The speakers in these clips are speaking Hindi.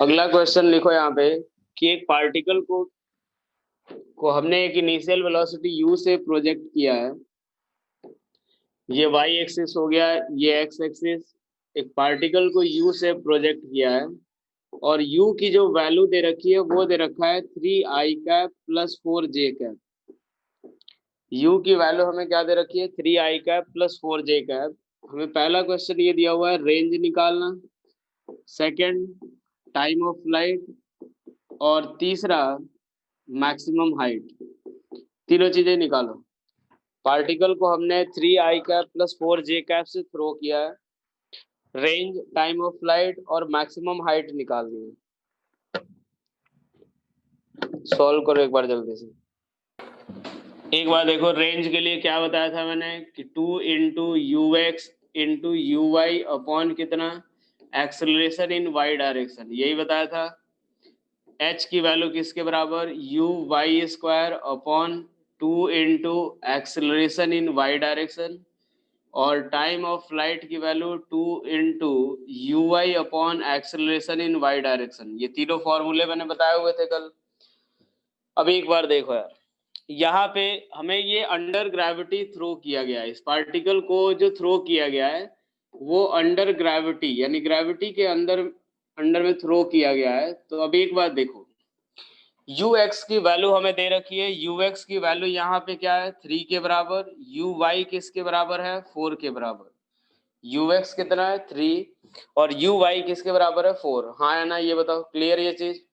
अगला क्वेश्चन लिखो यहाँ पे कि एक पार्टिकल को हमने एक इनिशियल वेलोसिटी u से प्रोजेक्ट किया है। ये y एक्सिस हो गया, ये x एक्सिस। एक पार्टिकल को u से प्रोजेक्ट किया है और u की जो वैल्यू दे रखी है वो दे रखा है 3i cap plus 4j cap. u की वैल्यू हमें क्या दे रखी है, 3i cap plus 4j cap. हमें पहला क्वेश्चन ये दिया हुआ है रेंज निकालना, सेकंड टाइम ऑफ फ्लाइट, और तीसरा मैक्सिमम हाइट। तीनों चीजें निकालो। पार्टिकल को हमने 3i cap plus 4j cap से थ्रो किया है। रेंज, टाइम ऑफ फ्लाइट और मैक्सिमम हाइट निकालनी है। सॉल्व करो एक बार जल्दी से। एक बार देखो, रेंज के लिए क्या बताया था मैंने कि 2 into u x into u y upon कितना, एक्सेलरेशन इन वाई डायरेक्शन, यही बताया था। h की वैल्यू किसके बराबर, u y square upon 2 into acceleration in y direction, और टाइम ऑफ फ्लाइट की value 2 into u y upon acceleration in y direction. ये तीनों फॉर्मूले मैंने बताए हुए थे कल। अब एक बार देखो यार, यहाँ पे हमें ये अंडर ग्रेविटी थ्रो किया गया है। इस पार्टिकल को जो थ्रो किया गया है वो अंडर ग्रेविटी यानी ग्रेविटी के अंदर अंडर में थ्रो किया गया है। तो अब एक बार देखो, यू एक्स की वैल्यू हमें दे रखी है। यू एक्स की वैल्यू यहाँ पे क्या है, 3 के बराबर। यू वाई किसके बराबर है, 4 के बराबर। यू एक्स कितना है, 3, और यू वाई किसके बराबर है, 4। हाँ या ना, ये बताओ, क्लियर ये चीज।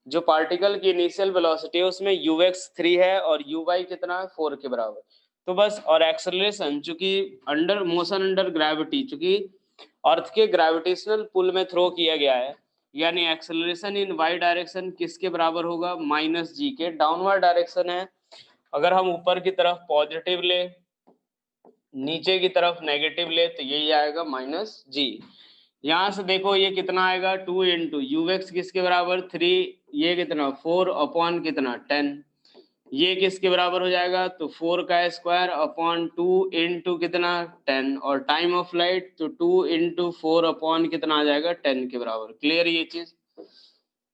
जो पार्टिकल की इनिशियल वेलोसिटी है उसमें यू एक्स 3 है और यू वाई कितना है, 4 के बराबर। तो बस, और एक्सेलरेशन चूंकि अंडर मोशन अंडर ग्रेविटी, चूंकि अर्थ के ग्रेविटेशनल पुल में थ्रो किया गया है, यानी एक्सेलरेशन इन वाई डायरेक्शन किसके बराबर होगा, माइनस जी के। डाउनवर्ड डायरेक्शन है, अगर हम ऊपर की तरफ पॉजिटिव ले, नीचे की तरफ नेगेटिव ले, तो यही आएगा माइनस जी। यहां से देखो ये कितना आएगा, 2 इंटू यू एक्स किसके बराबर, 3, ये कितना 4 अपॉन कितना 10, ये किसके बराबर हो जाएगा, तो 4 का स्क्वायर अपॉन 2 इंटू कितना 10, और टाइम ऑफ फ्लाइट तो 2 इंटू 4 अपॉन कितना आ जाएगा, 10 के बराबर। क्लियर ये चीज?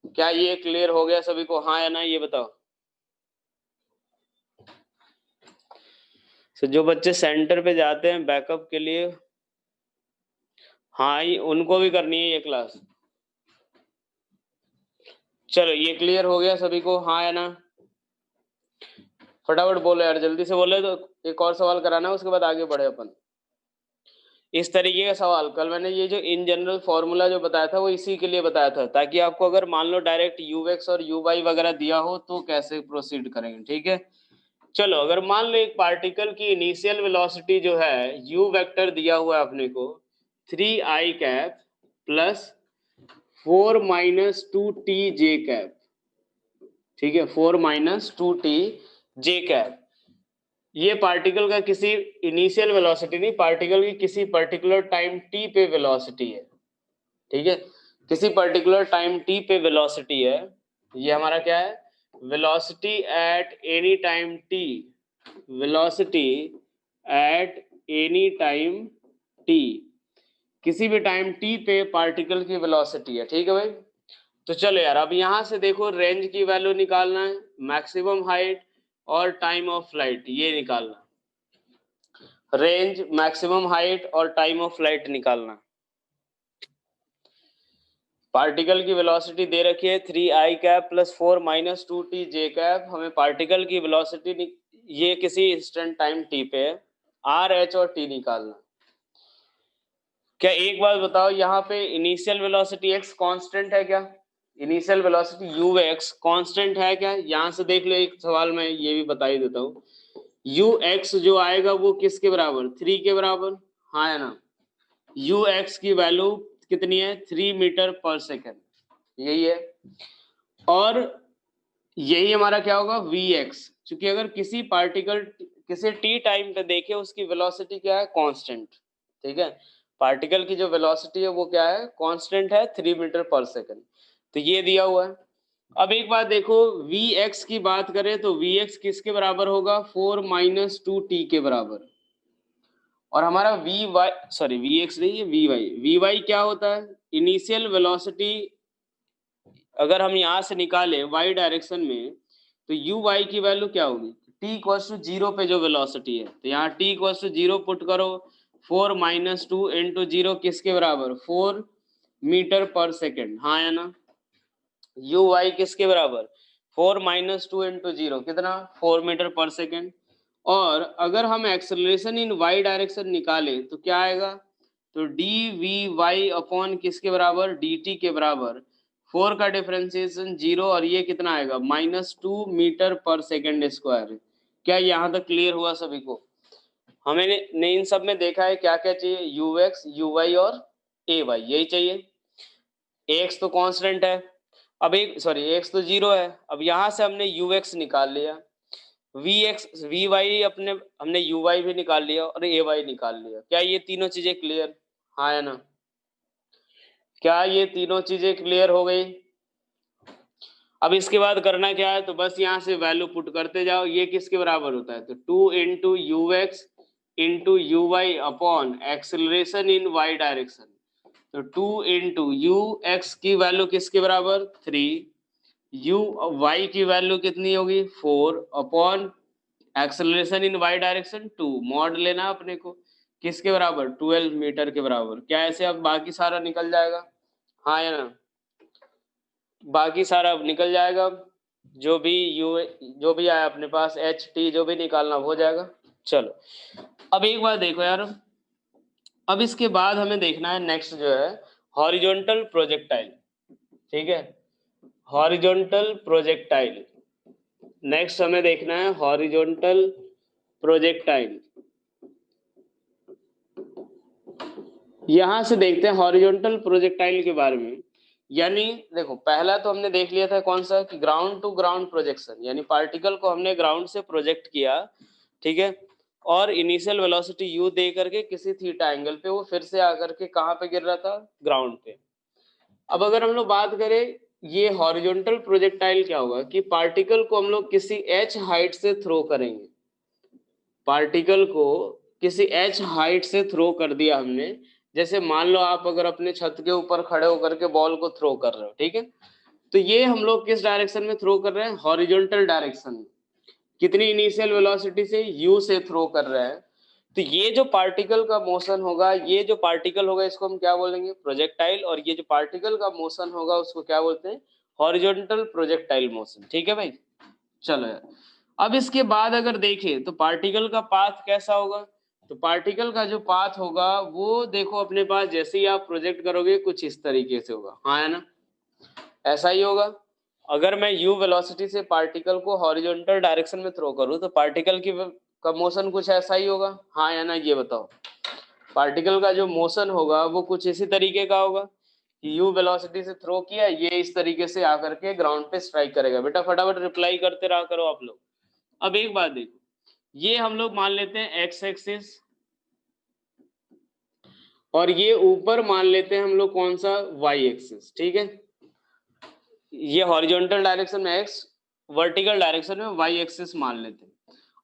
क्या ये क्लियर हो गया सभी को, हाँ या ना, ये बताओ। तो जो बच्चे सेंटर पे जाते हैं बैकअप के लिए, हाँ उनको भी करनी है ये क्लास। चलो ये क्लियर हो गया सभी को, हाँ या ना? फटाफट बोलो यार, जल्दी से बोले तो एक और सवाल कराना है, उसके बाद आगे बढ़े अपन। इस तरीके का सवाल कल मैंने ये जो इन जनरल फॉर्मूला जो बताया था वो इसी के लिए बताया था, ताकि आपको अगर मान लो डायरेक्ट यू एक्स और यू वाई वगैरह दिया हो तो कैसे प्रोसीड करेंगे, ठीक है। चलो, अगर मान लो एक पार्टिकल की इनिशियल वेलोसिटी जो है, यू वेक्टर दिया हुआ है अपने को 3i cap plus 4 minus 2t j cap, ठीक है, 4 माइनस 2t j कैप। ये पार्टिकल का किसी इनिशियल वेलोसिटी नहीं, पार्टिकल की किसी पर्टिकुलर टाइम t पे वेलोसिटी है, ठीक है। किसी पर्टिकुलर टाइम t पे वेलोसिटी है। ये हमारा क्या है, velocity at any time t, velocity at any time t, किसी भी टाइम t पे पार्टिकल की वेलोसिटी है, ठीक है भाई। तो चलो यार, अब यहां से देखो रेंज की वैल्यू निकालना है, मैक्सिमम हाइट और टाइम ऑफ फ्लाइट ये निकालना। रेंज, मैक्सिमम हाइट और टाइम ऑफ फ्लाइट निकालना। पार्टिकल की वेलोसिटी दे रखी है 3i cap plus 4 minus 2t j cap. हमें पार्टिकल की वेलोसिटी ये किसी इंस्टेंट टाइम t पे है, r, h और t निकालना। क्या एक बात बताओ, यहाँ पे इनिशियल वेलोसिटी x कांस्टेंट है क्या? Initial velocity you x constant है क्या? यहाँ से देख लो, एक सवाल मैं ये भी बता ही देता हूँ। यू एक्स जो आएगा वो किसके बराबर, 3 के बराबर, हाँ है ना। यू एक्स की वैल्यू कितनी है, 3 मीटर पर सेकेंड, यही है। और यही हमारा क्या होगा, वी एक्स। चूंकि अगर किसी पार्टिकल किसी टी टाइम पे देखे उसकी वेलोसिटी क्या है, कांस्टेंट, ठीक है। पार्टिकल की जो वेलोसिटी है वो क्या है, कांस्टेंट है, 3 मीटर पर सेकेंड। तो ये दिया हुआ है। अब एक बात देखो, वी एक्स की बात करें तो वी एक्स किसके बराबर होगा, 4 माइनस 2t के बराबर। और हमारा v y, sorry v x नहीं है, वी वाई क्या होता है, इनिशियल वेलोसिटी अगर हम यहाँ से निकाले y डायरेक्शन में तो यू वाई की वैल्यू क्या होगी, t इक्वल्स टू 0 पे जो वेलोसिटी है तो यहाँ t इक्वल्स टू 0 पुट करो, 4 माइनस 2 इंटू 0 किसके बराबर, 4 मीटर पर सेकेंड, हाँ या ना। यू वाई किसके बराबर, 4 माइनस 2 इंटू 0 कितना, 4 मीटर पर सेकेंड। और अगर हम एक्सेलरेशन इन वाई डायरेक्शन निकाले तो क्या आएगा, तो डी वी वाई अपॉन किसके बराबर, डी टी के बराबर, 4 का डिफरेंशिएशन 0 और ये कितना आएगा, -2 मीटर पर सेकेंड स्क्वायर। क्या यहाँ तक क्लियर हुआ सभी को? हमें ने इन सब में देखा है क्या क्या चाहिए, यू एक्स यू वाई और ए वाई, यही चाहिए। एक्स तो कांस्टेंट है, अब एक सॉरी एक्स तो 0 है, अब यहाँ से हमने यू एक्स निकाल लिया, वी एक्स वी वाई अपने हमने यू वाई भी निकाल लिया और ए वाई निकाल लिया। क्या ये तीनों चीजें क्लियर, हाँ या ना? क्या ये तीनों चीजें क्लियर हो गई? अब इसके बाद करना क्या है, तो बस यहाँ से वैल्यू पुट करते जाओ। ये किसके बराबर होता है, तो 2 into u x into u y upon acceleration in y direction. तो 2 इंटू यू एक्स की वैल्यू किसके बराबर, 3, यू वाई की वैल्यू कितनी होगी, 4 upon acceleration in y direction 2, mod लेना अपने को, किसके बराबर, 12 मीटर के बराबर। क्या ऐसे अब बाकी सारा निकल जाएगा, हाँ या ना? बाकी सारा अब निकल जाएगा, जो भी आया अपने पास एच टी जो भी निकालना हो जाएगा। चलो अब एक बार देखो यार, अब इसके बाद हमें देखना है नेक्स्ट जो है हॉरिजॉन्टल प्रोजेक्टाइल, ठीक है, हॉरिजॉन्टल प्रोजेक्टाइल। नेक्स्ट हमें देखना है हॉरिजॉन्टल प्रोजेक्टाइल। यहां से देखते हैं हॉरिजॉन्टल प्रोजेक्टाइल के बारे में। यानी देखो पहला तो हमने देख लिया था कौन सा, कि ग्राउंड टू ग्राउंड प्रोजेक्शन, यानी पार्टिकल को हमने ग्राउंड से प्रोजेक्ट किया, ठीक है, और इनिशियल वेलोसिटी u दे करके किसी थीटा एंगल पे वो फिर से आकर के कहाँ पे गिर रहा था, ग्राउंड पे। अब अगर हम लोग बात करें ये हॉरिजॉन्टल प्रोजेक्टाइल क्या होगा, कि पार्टिकल को हम लोग किसी h हाइट से थ्रो करेंगे, पार्टिकल को किसी h हाइट से थ्रो कर दिया हमने। जैसे मान लो आप अगर अपने छत के ऊपर खड़े होकर के बॉल को थ्रो कर रहे हो, ठीक है, तो ये हम लोग किस डायरेक्शन में थ्रो कर रहे हैं, हॉरिजॉन्टल डायरेक्शन में। कितनी इनिशियल वेलोसिटी से, u से थ्रो कर रहे हैं। तो ये जो पार्टिकल का मोशन होगा, ये जो पार्टिकल होगा इसको हम क्या बोलेंगे, प्रोजेक्टाइल, और ये जो पार्टिकल का मोशन होगा उसको क्या बोलते हैं, हॉरिजॉन्टल प्रोजेक्टाइल मोशन, ठीक है भाई। चलो यार, अब इसके बाद अगर देखें तो पार्टिकल का पाथ कैसा होगा, तो पार्टिकल का जो पाथ होगा वो देखो अपने पास जैसे ही आप प्रोजेक्ट करोगे कुछ इस तरीके से होगा, हाँ है ना, ऐसा ही होगा। अगर मैं u वेलोसिटी से पार्टिकल को हॉरिजॉन्टल डायरेक्शन में थ्रो करूं तो पार्टिकल की का मोशन कुछ ऐसा ही होगा, हाँ या ना, ये बताओ। पार्टिकल का जो मोशन होगा वो कुछ इसी तरीके का होगा, u वेलोसिटी से थ्रो किया, ये इस तरीके से आकर के ग्राउंड पे स्ट्राइक करेगा। बेटा फटाफट रिप्लाई करते रहा करो आप लोग। अब एक बात देखो, ये हम लोग मान लेते हैं x एक्सिस, और ये ऊपर मान लेते हैं हम लोग कौन सा, y एक्सिस, ठीक है। ये हॉरिजॉन्टल डायरेक्शन में x, वर्टिकल डायरेक्शन में y एक्सिस मान लेते हैं।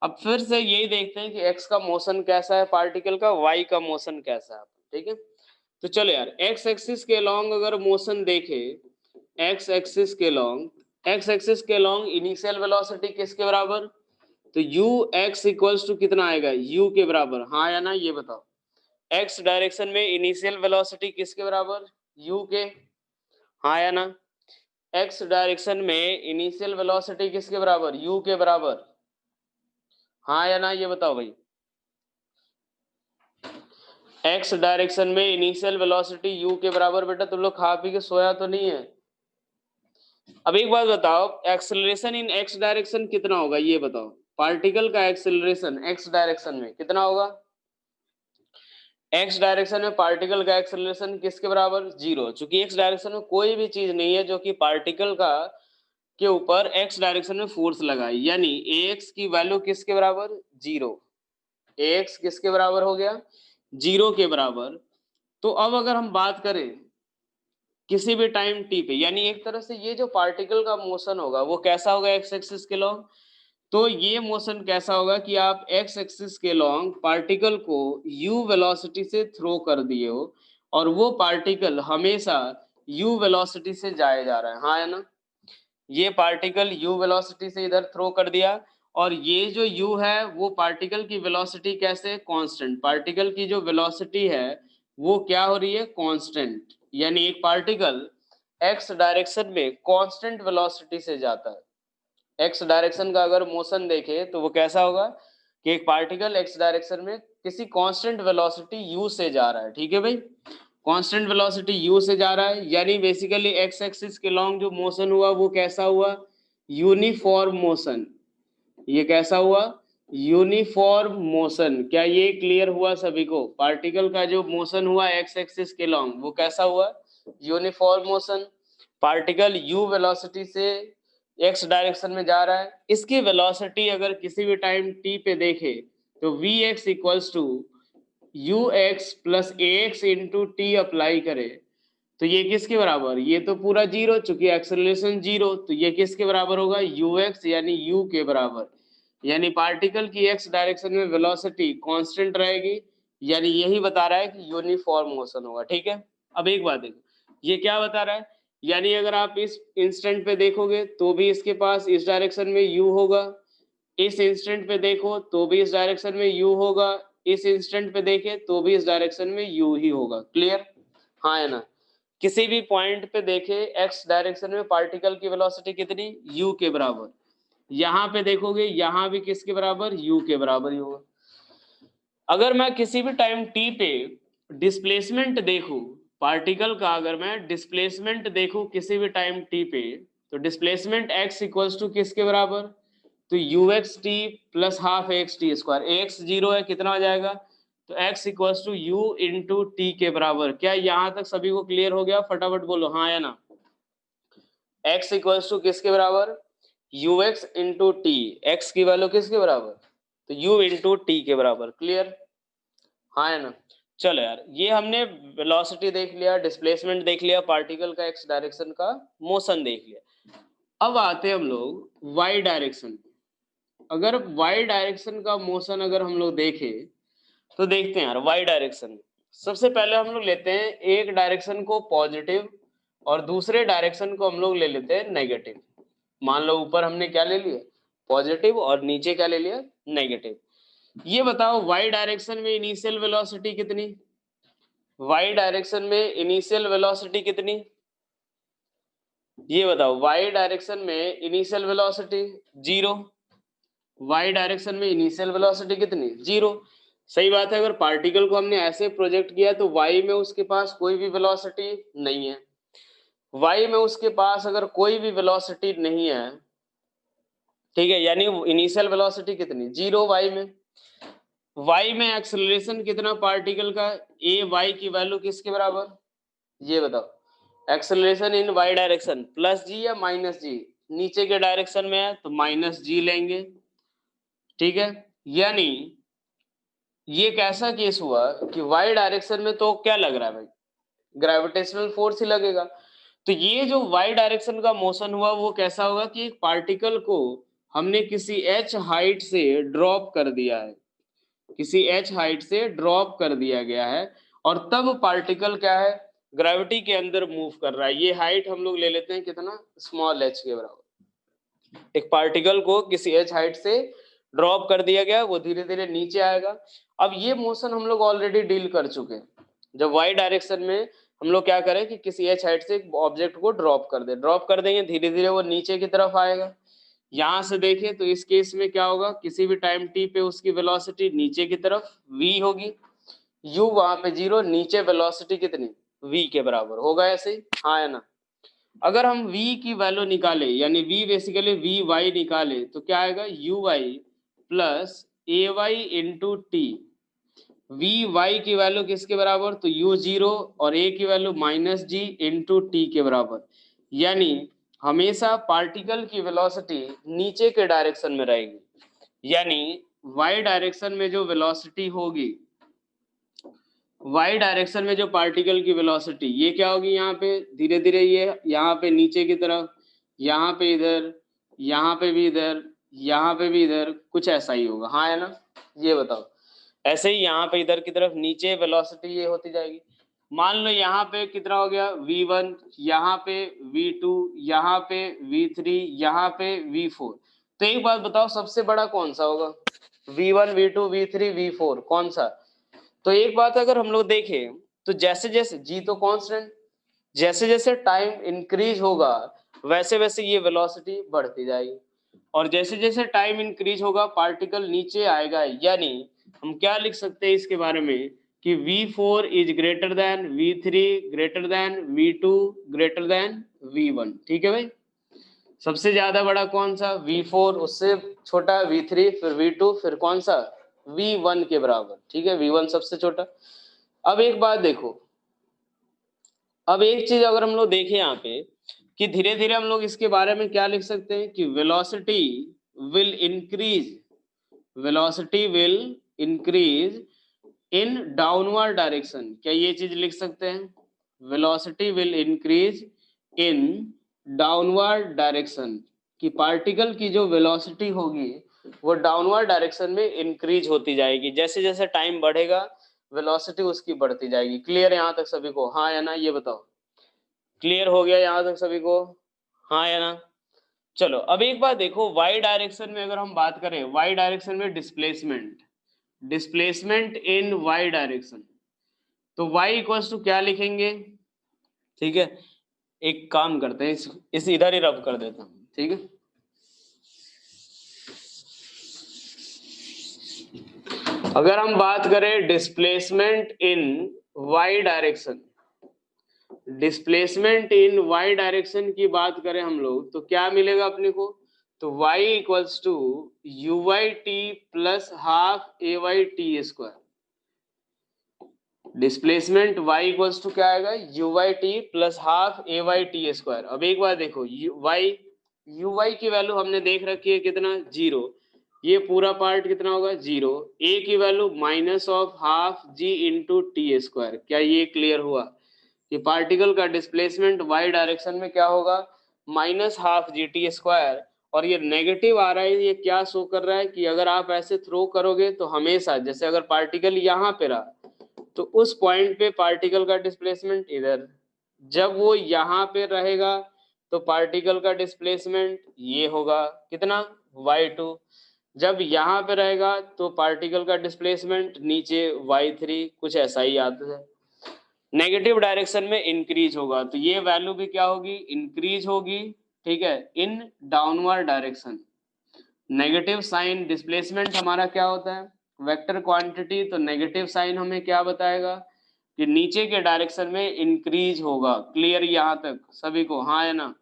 अब फिर से यही देखते हैं कि x का मोशन कैसा है पार्टिकल का, y का मोशन कैसा है, ठीक है। तो चलो यार x एक्सिस के लॉन्ग अगर मोशन देखे, x एक्सिस के लॉन्ग इनिशियल वेलोसिटी किसके बराबर, तो u x इक्वल्स टू कितना आएगा, u के बराबर, हाँ या ना, ये बताओ। x डायरेक्शन में इनिशियल वेलोसिटी किसके बराबर, u के, हाँ या ना। x डायरेक्शन में इनिशियल वेलोसिटी किसके बराबर, u के बराबर, हाँ या ना, ये बताओ भाई। x डायरेक्शन में इनिशियल वेलोसिटी u के बराबर। बेटा तुम लोग खा पी के सोया तो नहीं है? अब एक बात बताओ, एक्सेलरेशन इन x डायरेक्शन कितना होगा, ये बताओ। पार्टिकल का एक्सेलरेशन x डायरेक्शन में कितना होगा, x डायरेक्शन में पार्टिकल का एक्सेलरेशन किसके बराबर, 0। चूंकि x डायरेक्शन में कोई भी चीज नहीं है जो कि पार्टिकल का के ऊपर x डायरेक्शन में फोर्स लगाए, यानी ax की वैल्यू किसके बराबर, 0। ax किसके बराबर हो गया, 0 के बराबर। तो अब अगर हम बात करें किसी भी टाइम t पे, यानी एक तरह से ये जो पार्टिकल का मोशन होगा वो कैसा होगा, x एक्सिस के लॉन्ग। तो ये मोशन कैसा होगा कि आप x एक्सिस के लॉन्ग पार्टिकल को u वेलोसिटी से थ्रो कर दिए हो, और वो पार्टिकल हमेशा u वेलोसिटी से जाया जा रहा है, हाँ या ना। ये पार्टिकल u वेलोसिटी से इधर थ्रो कर दिया, और ये जो u है वो पार्टिकल की वेलोसिटी कैसे, कांस्टेंट, पार्टिकल की जो वेलोसिटी है वो क्या हो रही है, कांस्टेंट, यानी एक पार्टिकल x डायरेक्शन में कांस्टेंट वेलोसिटी से जाता है। x डायरेक्शन का अगर मोशन देखे तो वो कैसा होगा कि एक पार्टिकल x डायरेक्शन में किसी कांस्टेंट वेलोसिटी u से जा रहा है, ठीक है भाई, कांस्टेंट वेलोसिटी u से जा रहा है, यानी बेसिकली x एक्सिस के लॉन्ग जो मोशन हुआ वो कैसा हुआ, यूनिफॉर्म मोशन। ये कैसा हुआ, यूनिफॉर्म मोशन। क्या ये क्लियर हुआ सभी को, पार्टिकल का जो मोशन हुआ x एक्सिस के लॉन्ग वो कैसा हुआ, uniform motion. Particle u velocity से x डायरेक्शन में जा रहा है, इसकी वेलोसिटी अगर किसी भी टाइम t पे देखे तो vx equals to ux plus ax into t apply करे तो ये किसके बराबर, ये तो पूरा जीरो, चूंकि एक्सेलरेशन जीरो, तो ये किसके बराबर होगा, ux यानी u के बराबर, यानी पार्टिकल की x डायरेक्शन में वेलोसिटी कांस्टेंट रहेगी, यानी यही बता रहा है कि यूनिफॉर्म मोशन होगा, ठीक है। अब एक बात देखो, ये क्या बता रहा है, यानी अगर आप इस इंस्टेंट पे देखोगे तो भी इसके पास इस डायरेक्शन में u होगा, इस इंस्टेंट पे देखो तो भी इस डायरेक्शन में u होगा, इस इंस्टेंट पे देखे तो भी इस डायरेक्शन में u ही होगा, क्लियर, हाँ है ना। किसी भी पॉइंट पे देखे x डायरेक्शन में पार्टिकल की वेलोसिटी कितनी, u के बराबर, यहाँ पे देखोगे यहाँ भी किसके बराबर, u के बराबर ही होगा। अगर मैं किसी भी टाइम t पे डिस्प्लेसमेंट देखूं, पार्टिकल का अगर मैं डिस्प्लेसमेंट देखूं किसी भी टाइम t पे, तो डिस्प्लेसमेंट x इक्वल्स टू किसके बराबर, तो ux t plus half ax t square, ax zero है, कितना हो जाएगा, तो x equals to u into t के बराबर। क्या यहाँ तक सभी को क्लियर हो गया, फटाफट बोलो हाँ या ना। x इक्वल्स टू किसके बराबर, ux इंटू टी, एक्स की वैल्यू किसके बराबर, तो u इंटू टी के बराबर, क्लियर, हाँ है ना। चलो यार, ये हमने वेलोसिटी देख लिया, डिस्प्लेसमेंट देख लिया, पार्टिकल का x डायरेक्शन का मोशन देख लिया। अब आते हैं हम लोग y डायरेक्शन। अगर y डायरेक्शन का मोशन अगर हम लोग देखें तो देखते हैं यार, y डायरेक्शन सबसे पहले हम लोग लेते हैं एक डायरेक्शन को पॉजिटिव और दूसरे डायरेक्शन को हम लोग ले लेते हैं नेगेटिव। मान लो ऊपर हमने क्या ले लिया, पॉजिटिव, और नीचे क्या ले लिया, नेगेटिव। ये बताओ y डायरेक्शन में इनिशियल वेलोसिटी कितनी, y डायरेक्शन में इनिशियल वेलोसिटी कितनी, ये बताओ, y डायरेक्शन में initial velocity zero, y direction में इनिशियल वेलोसिटी कितनी, जीरो। सही बात है, अगर पार्टिकल को हमने ऐसे प्रोजेक्ट किया तो y में उसके पास कोई भी वेलोसिटी नहीं है, y में उसके पास अगर कोई भी वेलोसिटी नहीं है, ठीक है, यानी इनिशियल वेलोसिटी कितनी, जीरो y में। y में एक्सेलरेशन कितना पार्टिकल का, a y की वैल्यू किसके बराबर, ये बताओ, acceleration in y direction plus g या माइनस जी, नीचे के डायरेक्शन में है तो माइनस जी लेंगे, ठीक है। यानी ये कैसा केस हुआ कि y डायरेक्शन में तो क्या लग रहा है भाई, ग्रेविटेशनल फोर्स ही लगेगा। तो ये जो y डायरेक्शन का मोशन हुआ वो कैसा होगा कि एक पार्टिकल को हमने किसी h हाइट से ड्रॉप कर दिया है, किसी h हाइट से ड्रॉप कर दिया गया है, और तब पार्टिकल क्या है, ग्रेविटी के अंदर मूव कर रहा है। ये हाइट हम लोग ले लेते हैं कितना, स्मॉल h के बराबर। एक पार्टिकल को किसी h हाइट से ड्रॉप कर दिया गया, वो धीरे धीरे नीचे आएगा। अब ये मोशन हम लोग ऑलरेडी डील कर चुके हैं, जब y डायरेक्शन में हम लोग क्या करें कि किसी h हाइट से एक ऑब्जेक्ट को ड्रॉप कर देंगे, धीरे धीरे वो नीचे की तरफ आएगा। यहां से देखें तो इस केस में क्या होगा, किसी भी टाइम t पे उसकी वेलोसिटी नीचे की तरफ v होगी, u वहां पे जीरो, नीचे वेलोसिटी कितनी, v के बराबर होगा, ऐसे ही, हाँ है ना। अगर हम v की वैल्यू निकाले, यानी v बेसिकली vy निकाले, तो क्या आएगा, uy plus ay into T. vy की वैल्यू किसके बराबर, तो u जीरो, और a की वैल्यू माइनस जी इंटू टी के बराबर। यानी हमेशा पार्टिकल की वेलोसिटी नीचे के डायरेक्शन में रहेगी, यानी y डायरेक्शन में जो वेलोसिटी होगी, y डायरेक्शन में जो पार्टिकल की वेलोसिटी, ये क्या होगी, यहाँ पे धीरे धीरे ये यहाँ पे नीचे की तरफ, यहाँ पे इधर, यहाँ पे भी इधर, यहाँ पे भी इधर, कुछ ऐसा ही होगा, हाँ है ना। ये बताओ, ऐसे ही यहाँ पे इधर की तरफ नीचे वेलोसिटी ये होती जाएगी। मान लो यहाँ पे कितना हो गया v1, यहाँ पे v2, यहाँ पे v3, यहाँ पे v4। तो एक बात बताओ सबसे बड़ा कौन सा होगा? v1, v2, v3, v4 कौन सा? तो एक बात अगर हम लोग देखें तो जैसे जैसे g तो कांस्टेंट, जैसे जैसे टाइम इंक्रीज होगा वैसे वैसे ये वेलोसिटी बढ़ती जाएगी, और जैसे जैसे टाइम इंक्रीज होगा पार्टिकल नीचे आएगा। यानी हम क्या लिख सकते हैं इसके बारे में कि v4 is greater than v3 greater than v2 greater than v1। ठीक है भाई, सबसे ज्यादा बड़ा कौन सा? v4, उससे छोटा v3, फिर v2, फिर कौन सा? v1 के बराबर। ठीक है, v1 सबसे छोटा। अब एक बात देखो, अब एक चीज अगर हम लोग देखें यहाँ पे कि धीरे धीरे हम लोग इसके बारे में क्या लिख सकते हैं कि velocity will increase, velocity will increase in downward direction. क्या ये चीज लिख सकते हैं? Velocity will increase in downward direction, कि पार्टिकल की जो वेलोसिटी होगी वो डाउनवर्ड डायरेक्शन में इंक्रीज होती जाएगी। जैसे जैसे टाइम बढ़ेगा वेलोसिटी उसकी बढ़ती जाएगी। क्लियर है यहाँ तक सभी को? हाँ या ना ये बताओ। क्लियर हो गया यहाँ तक सभी को? हाँ या ना? चलो अब एक बात देखो, वाई डायरेक्शन में अगर हम बात करें, वाई डायरेक्शन में displacement, displacement in y direction, तो वाई इक्वल्स टू क्या लिखेंगे? ठीक है, एक काम करते हैं, इस इधर ही रब कर देता हूं। ठीक है, अगर हम बात करें displacement in y direction, displacement in y direction की बात करें हम लोग तो क्या मिलेगा अपने को? तो y equals to u y t plus half a y t square. Displacement y equals to क्या आएगा? U y t plus half a y t square. अब एक बार देखो, यू वाई की वैल्यू हमने देख रखी है कितना? 0। ये पूरा पार्ट कितना होगा? 0। a की value minus of half g into t square. क्या ये क्लियर हुआ कि पार्टिकल का डिस्प्लेसमेंट वाई डायरेक्शन में क्या होगा? Minus half g t square. और ये नेगेटिव आ रहा है, ये क्या शो कर रहा है कि अगर आप ऐसे थ्रो करोगे तो हमेशा, जैसे अगर पार्टिकल यहाँ पे रहा तो उस पॉइंट पे पार्टिकल का डिस्प्लेसमेंट इधर, जब वो यहाँ पे रहेगा तो पार्टिकल का डिस्प्लेसमेंट ये होगा कितना? y2। जब यहाँ पे रहेगा तो पार्टिकल का डिस्प्लेसमेंट नीचे y3। कुछ ऐसा ही आता है, नेगेटिव डायरेक्शन में इंक्रीज होगा तो ये वैल्यू भी क्या होगी? इंक्रीज होगी। ठीक है, in downward direction. Negative sign, displacement हमारा क्या होता है? Vector quantity. तो नेगेटिव साइन हमें क्या बताएगा कि नीचे के डायरेक्शन में इंक्रीज होगा। क्लियर यहाँ तक सभी को? हाँ या ना?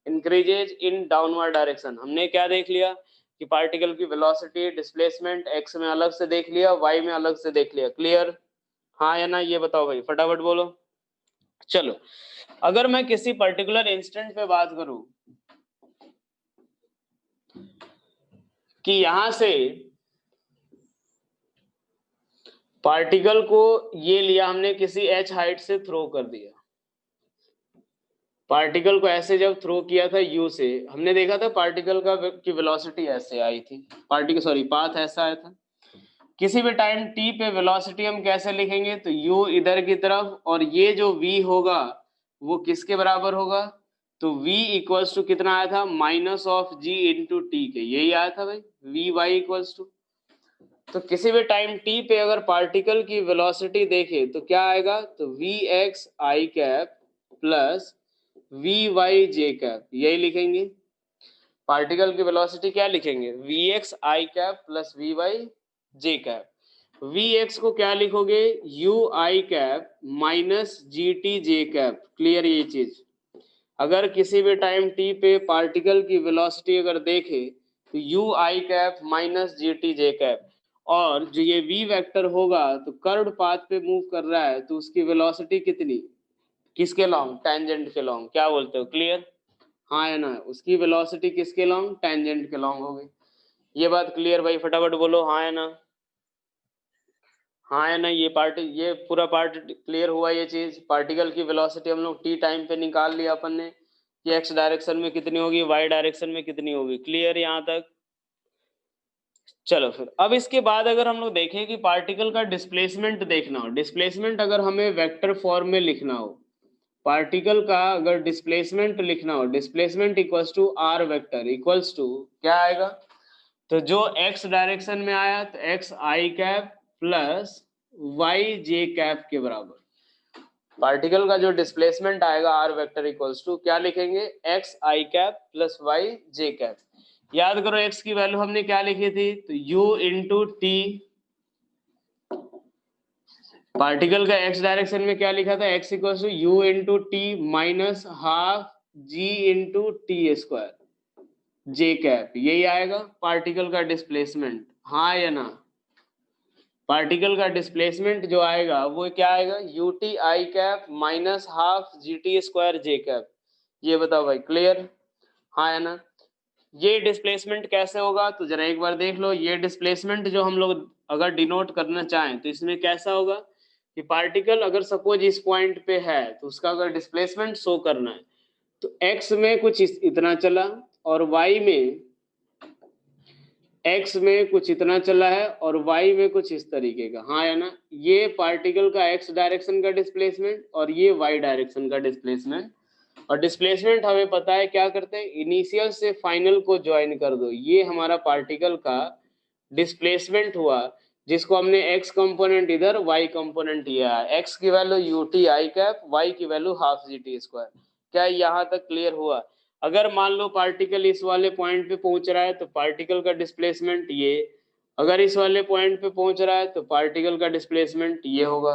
इंक्रीजेज इन डाउनवर्ड डायरेक्शन। हमने क्या देख लिया कि पार्टिकल की वेलोसिटी, डिस्प्लेसमेंट एक्स में अलग से देख लिया, वाई में अलग से देख लिया। क्लियर? हाँ या ना ये बताओ भाई, फटाफट बोलो। चलो अगर मैं किसी पर्टिकुलर इंस्टेंट पे बात करूं कि यहां से पार्टिकल को ये लिया हमने, किसी h हाइट से थ्रो कर दिया, पार्टिकल को ऐसे जब थ्रो किया था u से, हमने देखा था पार्टिकल का की वेलोसिटी ऐसे आई थी, पार्टिकल सॉरी पाथ ऐसा आया था। किसी भी टाइम t पे वेलोसिटी हम कैसे लिखेंगे? तो u इधर की तरफ, और ये जो v होगा वो किसके बराबर होगा? तो v इक्वल्स टू कितना आया था? Minus of g into t के, यही आया था भाई, v y इक्वल्स टू। तो किसी भी टाइम t पे अगर पार्टिकल की वेलोसिटी देखे तो क्या आएगा? तो v x i cap plus v y j cap, यही लिखेंगे। पार्टिकल की वेलोसिटी क्या लिखेंगे? V x i cap plus v y j cap. V x को क्या लिखोगे? U i cap minus g t j cap. Clear ये चीज? अगर किसी भी टाइम t पे पार्टिकल की वेलोसिटी अगर देखे तो u i cap minus g t j cap, और जो ये v वेक्टर होगा तो कर्व्ड पाथ पे मूव कर रहा है तो उसकी वेलोसिटी कितनी? किसके लॉन्ग? टेंजेंट के लॉन्ग। क्या बोलते हो? क्लियर? हाँ या ना? उसकी वेलोसिटी किसके लॉन्ग? टेंजेंट के लॉन्ग हो गई। ये बात क्लियर भाई? फटाफट बोलो हाँ या ना? हाँ या ना? ये पार्ट, ये पूरा पार्ट क्लियर हुआ? ये चीज पार्टिकल की वेलोसिटी हम लोग t टाइम पे निकाल लिया अपन ने कि x डायरेक्शन में कितनी होगी, y डायरेक्शन में कितनी होगी। क्लियर यहाँ तक? चलो फिर अब इसके बाद अगर हम लोग देखें कि पार्टिकल का डिस्प्लेसमेंट देखना हो, डिस्प्लेसमेंट अगर हमें वेक्टर फॉर्म में लिखना हो, पार्टिकल का अगर डिस्प्लेसमेंट लिखना हो, displacement equals to r vector equals to क्या आएगा, तो जो x डायरेक्शन में आया तो x आई कैप प्लस y जे कैप के बराबर। पार्टिकल का जो डिस्प्लेसमेंट आएगा आर वेक्टर इक्वल्स टू क्या लिखेंगे, x आई कैप प्लस y जे कैप। याद करो x की वैल्यू हमने क्या लिखी थी, तो u इंटू टी, पार्टिकल का x डायरेक्शन में क्या लिखा था, x equals to u into t minus half g into t square j cap, यही आएगा पार्टिकल का डिस्प्लेसमेंट, हाँ या ना। पार्टिकल का डिस्प्लेसमेंट जो आएगा वो क्या आएगा, U T I cap minus half g t square j cap. ये बताओ भाई, क्लियर, हाँ या ना। ये डिस्प्लेसमेंट कैसे होगा, तो जरा एक बार देख लो। ये डिस्प्लेसमेंट जो हम लोग अगर डिनोट करना चाहें तो इसमें कैसा होगा कि पार्टिकल अगर सपोज इस पॉइंट पे है तो उसका अगर डिस्प्लेसमेंट शो करना है तो x में कुछ इतना चला और y में x में कुछ इतना चला है और y में कुछ इस तरीके का, हाँ या ना। ये पार्टिकल का x डायरेक्शन का डिस्प्लेसमेंट और ये y डायरेक्शन का डिस्प्लेसमेंट। और डिस्प्लेसमेंट हमें पता है क्या करते हैं, इनिशियल से फाइनल को ज्वाइन कर दो, ये हमारा पार्टिकल का डिस्प्लेसमेंट हुआ, जिसको हमने x कंपोनेंट इधर y कंपोनेंट लिया है। x की value U T I cap, y की value half g t square. क्या यहाँ तक क्लियर हुआ। अगर मान लो पार्टिकल इस वाले पॉइंट पे पहुंच रहा है तो पार्टिकल का डिस्प्लेसमेंट ये, अगर इस वाले पॉइंट पे पहुंच रहा है तो पार्टिकल का डिस्प्लेसमेंट ये होगा।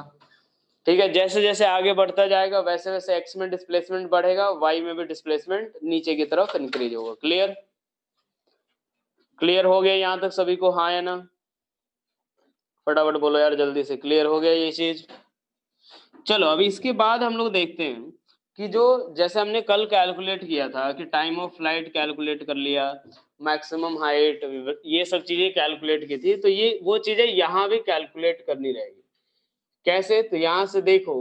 ठीक है, जैसे जैसे आगे बढ़ता जाएगा वैसे वैसे एक्स में डिस्प्लेसमेंट बढ़ेगा, वाई में भी डिस्प्लेसमेंट नीचे की तरफ इंक्रीज होगा। क्लियर, क्लियर हो गया यहाँ तक सभी को, हाँ या ना। फटाफट बोलो यार जल्दी से, क्लियर हो गया ये चीज। चलो अभी इसके बाद हम लोग देखते हैं कि जो जैसे हमने कल कैलकुलेट किया था कि टाइम ऑफ फ्लाइट कैलकुलेट कर लिया, मैक्सिमम हाइट, ये सब चीजें कैलकुलेट की थी, तो ये वो चीजें यहाँ भी कैलकुलेट करनी रहेगी। कैसे, तो यहाँ से देखो,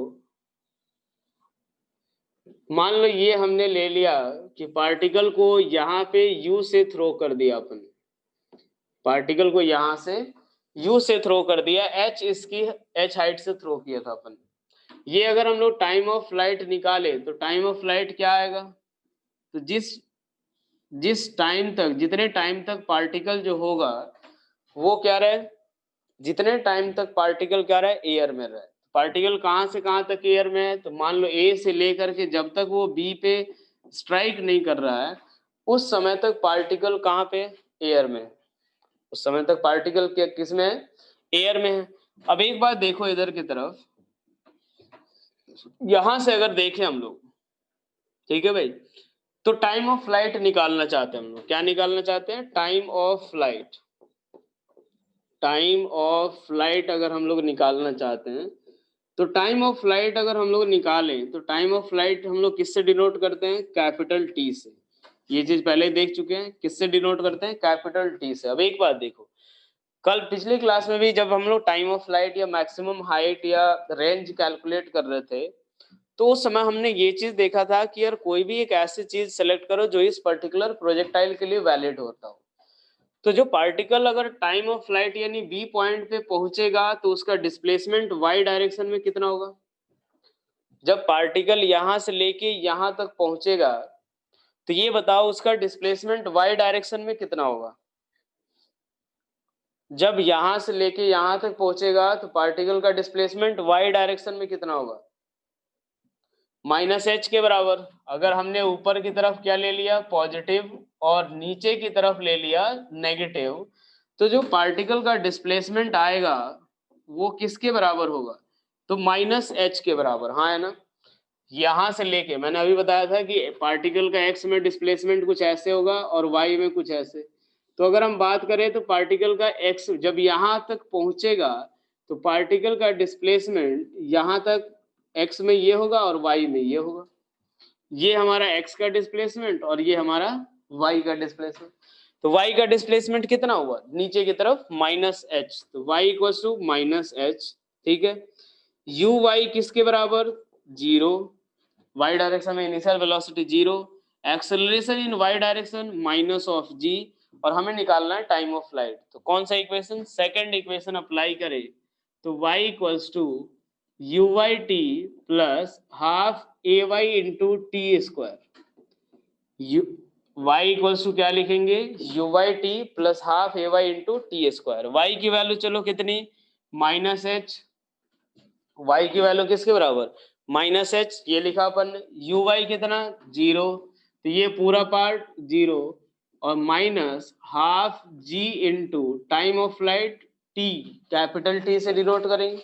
मान लो ये हमने ले लिया कि पार्टिकल को यहाँ पे u से थ्रो कर दिया अपन, पार्टिकल को यहाँ से u से थ्रो कर दिया, h इसकी h हाइट से थ्रो किया था अपन। ये अगर हम लोग टाइम ऑफ फ्लाइट निकाले तो टाइम ऑफ फ्लाइट क्या आएगा, तो जिस टाइम तक, जितने टाइम तक पार्टिकल जो होगा वो क्या रहे, जितने टाइम तक पार्टिकल क्या रहे, एयर में रहे। पार्टिकल कहाँ से कहाँ तक एयर में है, तो मान लो ए से लेकर के जब तक वो बी पे स्ट्राइक नहीं कर रहा है उस समय तक पार्टिकल कहाँ पे, एयर में। उस समय तक पार्टिकल किस में है, एयर में है। अब एक बात देखो इधर की तरफ, यहां से अगर देखें हम लोग, ठीक है भाई, तो टाइम ऑफ फ्लाइट निकालना चाहते हैं हम लोग, क्या निकालना चाहते हैं, time of flight. Time of flight अगर हम लोग निकालना चाहते हैं तो टाइम ऑफ फ्लाइट अगर हम लोग निकालें तो टाइम ऑफ फ्लाइट हम लोग किससे डिनोट करते हैं, कैपिटल टी से। ये चीज पहले देख चुके हैं, किससे डिनोट करते हैं, कैपिटल टी से। अब एक बात देखो, कल पिछली क्लास में भी जब हम लोग टाइम ऑफ फ्लाइट या मैक्सिमम हाइट या रेंज कैलकुलेट कर रहे थे तो उस समय हमने ये चीज देखा था कि यार कोई भी एक ऐसी चीज सेलेक्ट करो जो इस पर्टिकुलर प्रोजेक्टाइल के लिए वैलिड होता हो। तो जो पार्टिकल अगर टाइम ऑफ फ्लाइट यानी बी पॉइंट पे पहुंचेगा तो उसका डिस्प्लेसमेंट वाई डायरेक्शन में कितना होगा। जब पार्टिकल यहां से लेके यहां तक पहुंचेगा तो ये बताओ उसका डिस्प्लेसमेंट वाई डायरेक्शन में कितना होगा। जब यहां से लेके यहां तक पहुंचेगा तो पार्टिकल का डिस्प्लेसमेंट वाई डायरेक्शन में कितना होगा, माइनस एच के बराबर। अगर हमने ऊपर की तरफ क्या ले लिया, पॉजिटिव, और नीचे की तरफ ले लिया नेगेटिव, तो जो पार्टिकल का डिस्प्लेसमेंट आएगा वो किसके बराबर होगा, तो माइनस एच के बराबर, हाँ है ना। यहां से लेके मैंने अभी बताया था कि पार्टिकल का एक्स में डिस्प्लेसमेंट कुछ ऐसे होगा और वाई में कुछ ऐसे। तो अगर हम बात करें तो पार्टिकल का एक्स जब यहां तक पहुंचेगा तो पार्टिकल का डिस्प्लेसमेंट यहां तक एक्स में ये होगा और वाई में ये होगा। ये हमारा एक्स का डिस्प्लेसमेंट और ये हमारा वाई का डिस्प्लेसमेंट। तो वाई का डिस्प्लेसमेंट कितना हुआ, नीचे की तरफ माइनस एच, तो y equal to minus h. ठीक है, यू वाई किसके बराबर, जीरो, वाई डायरेक्शन में initial velocity zero, acceleration in y direction minus of g, और हमें निकालना है टाइम ऑफ फ्लाइट। तो कौन सा इक्वेशन, सेकंड इक्वेशन अप्लाई करें तो y equals to u y t plus half a y into t square. y equals to क्या लिखेंगे, u y t plus half a y into t square. y की वैल्यू चलो कितनी, माइनस एच, y की वैल्यू किसके बराबर, माइनस एच, ये लिखा अपन ने। यू वाई कितना, 0, तो ये पूरा पार्ट 0 और minus half g into time of flight t, capital t से डिनोट करेंगे।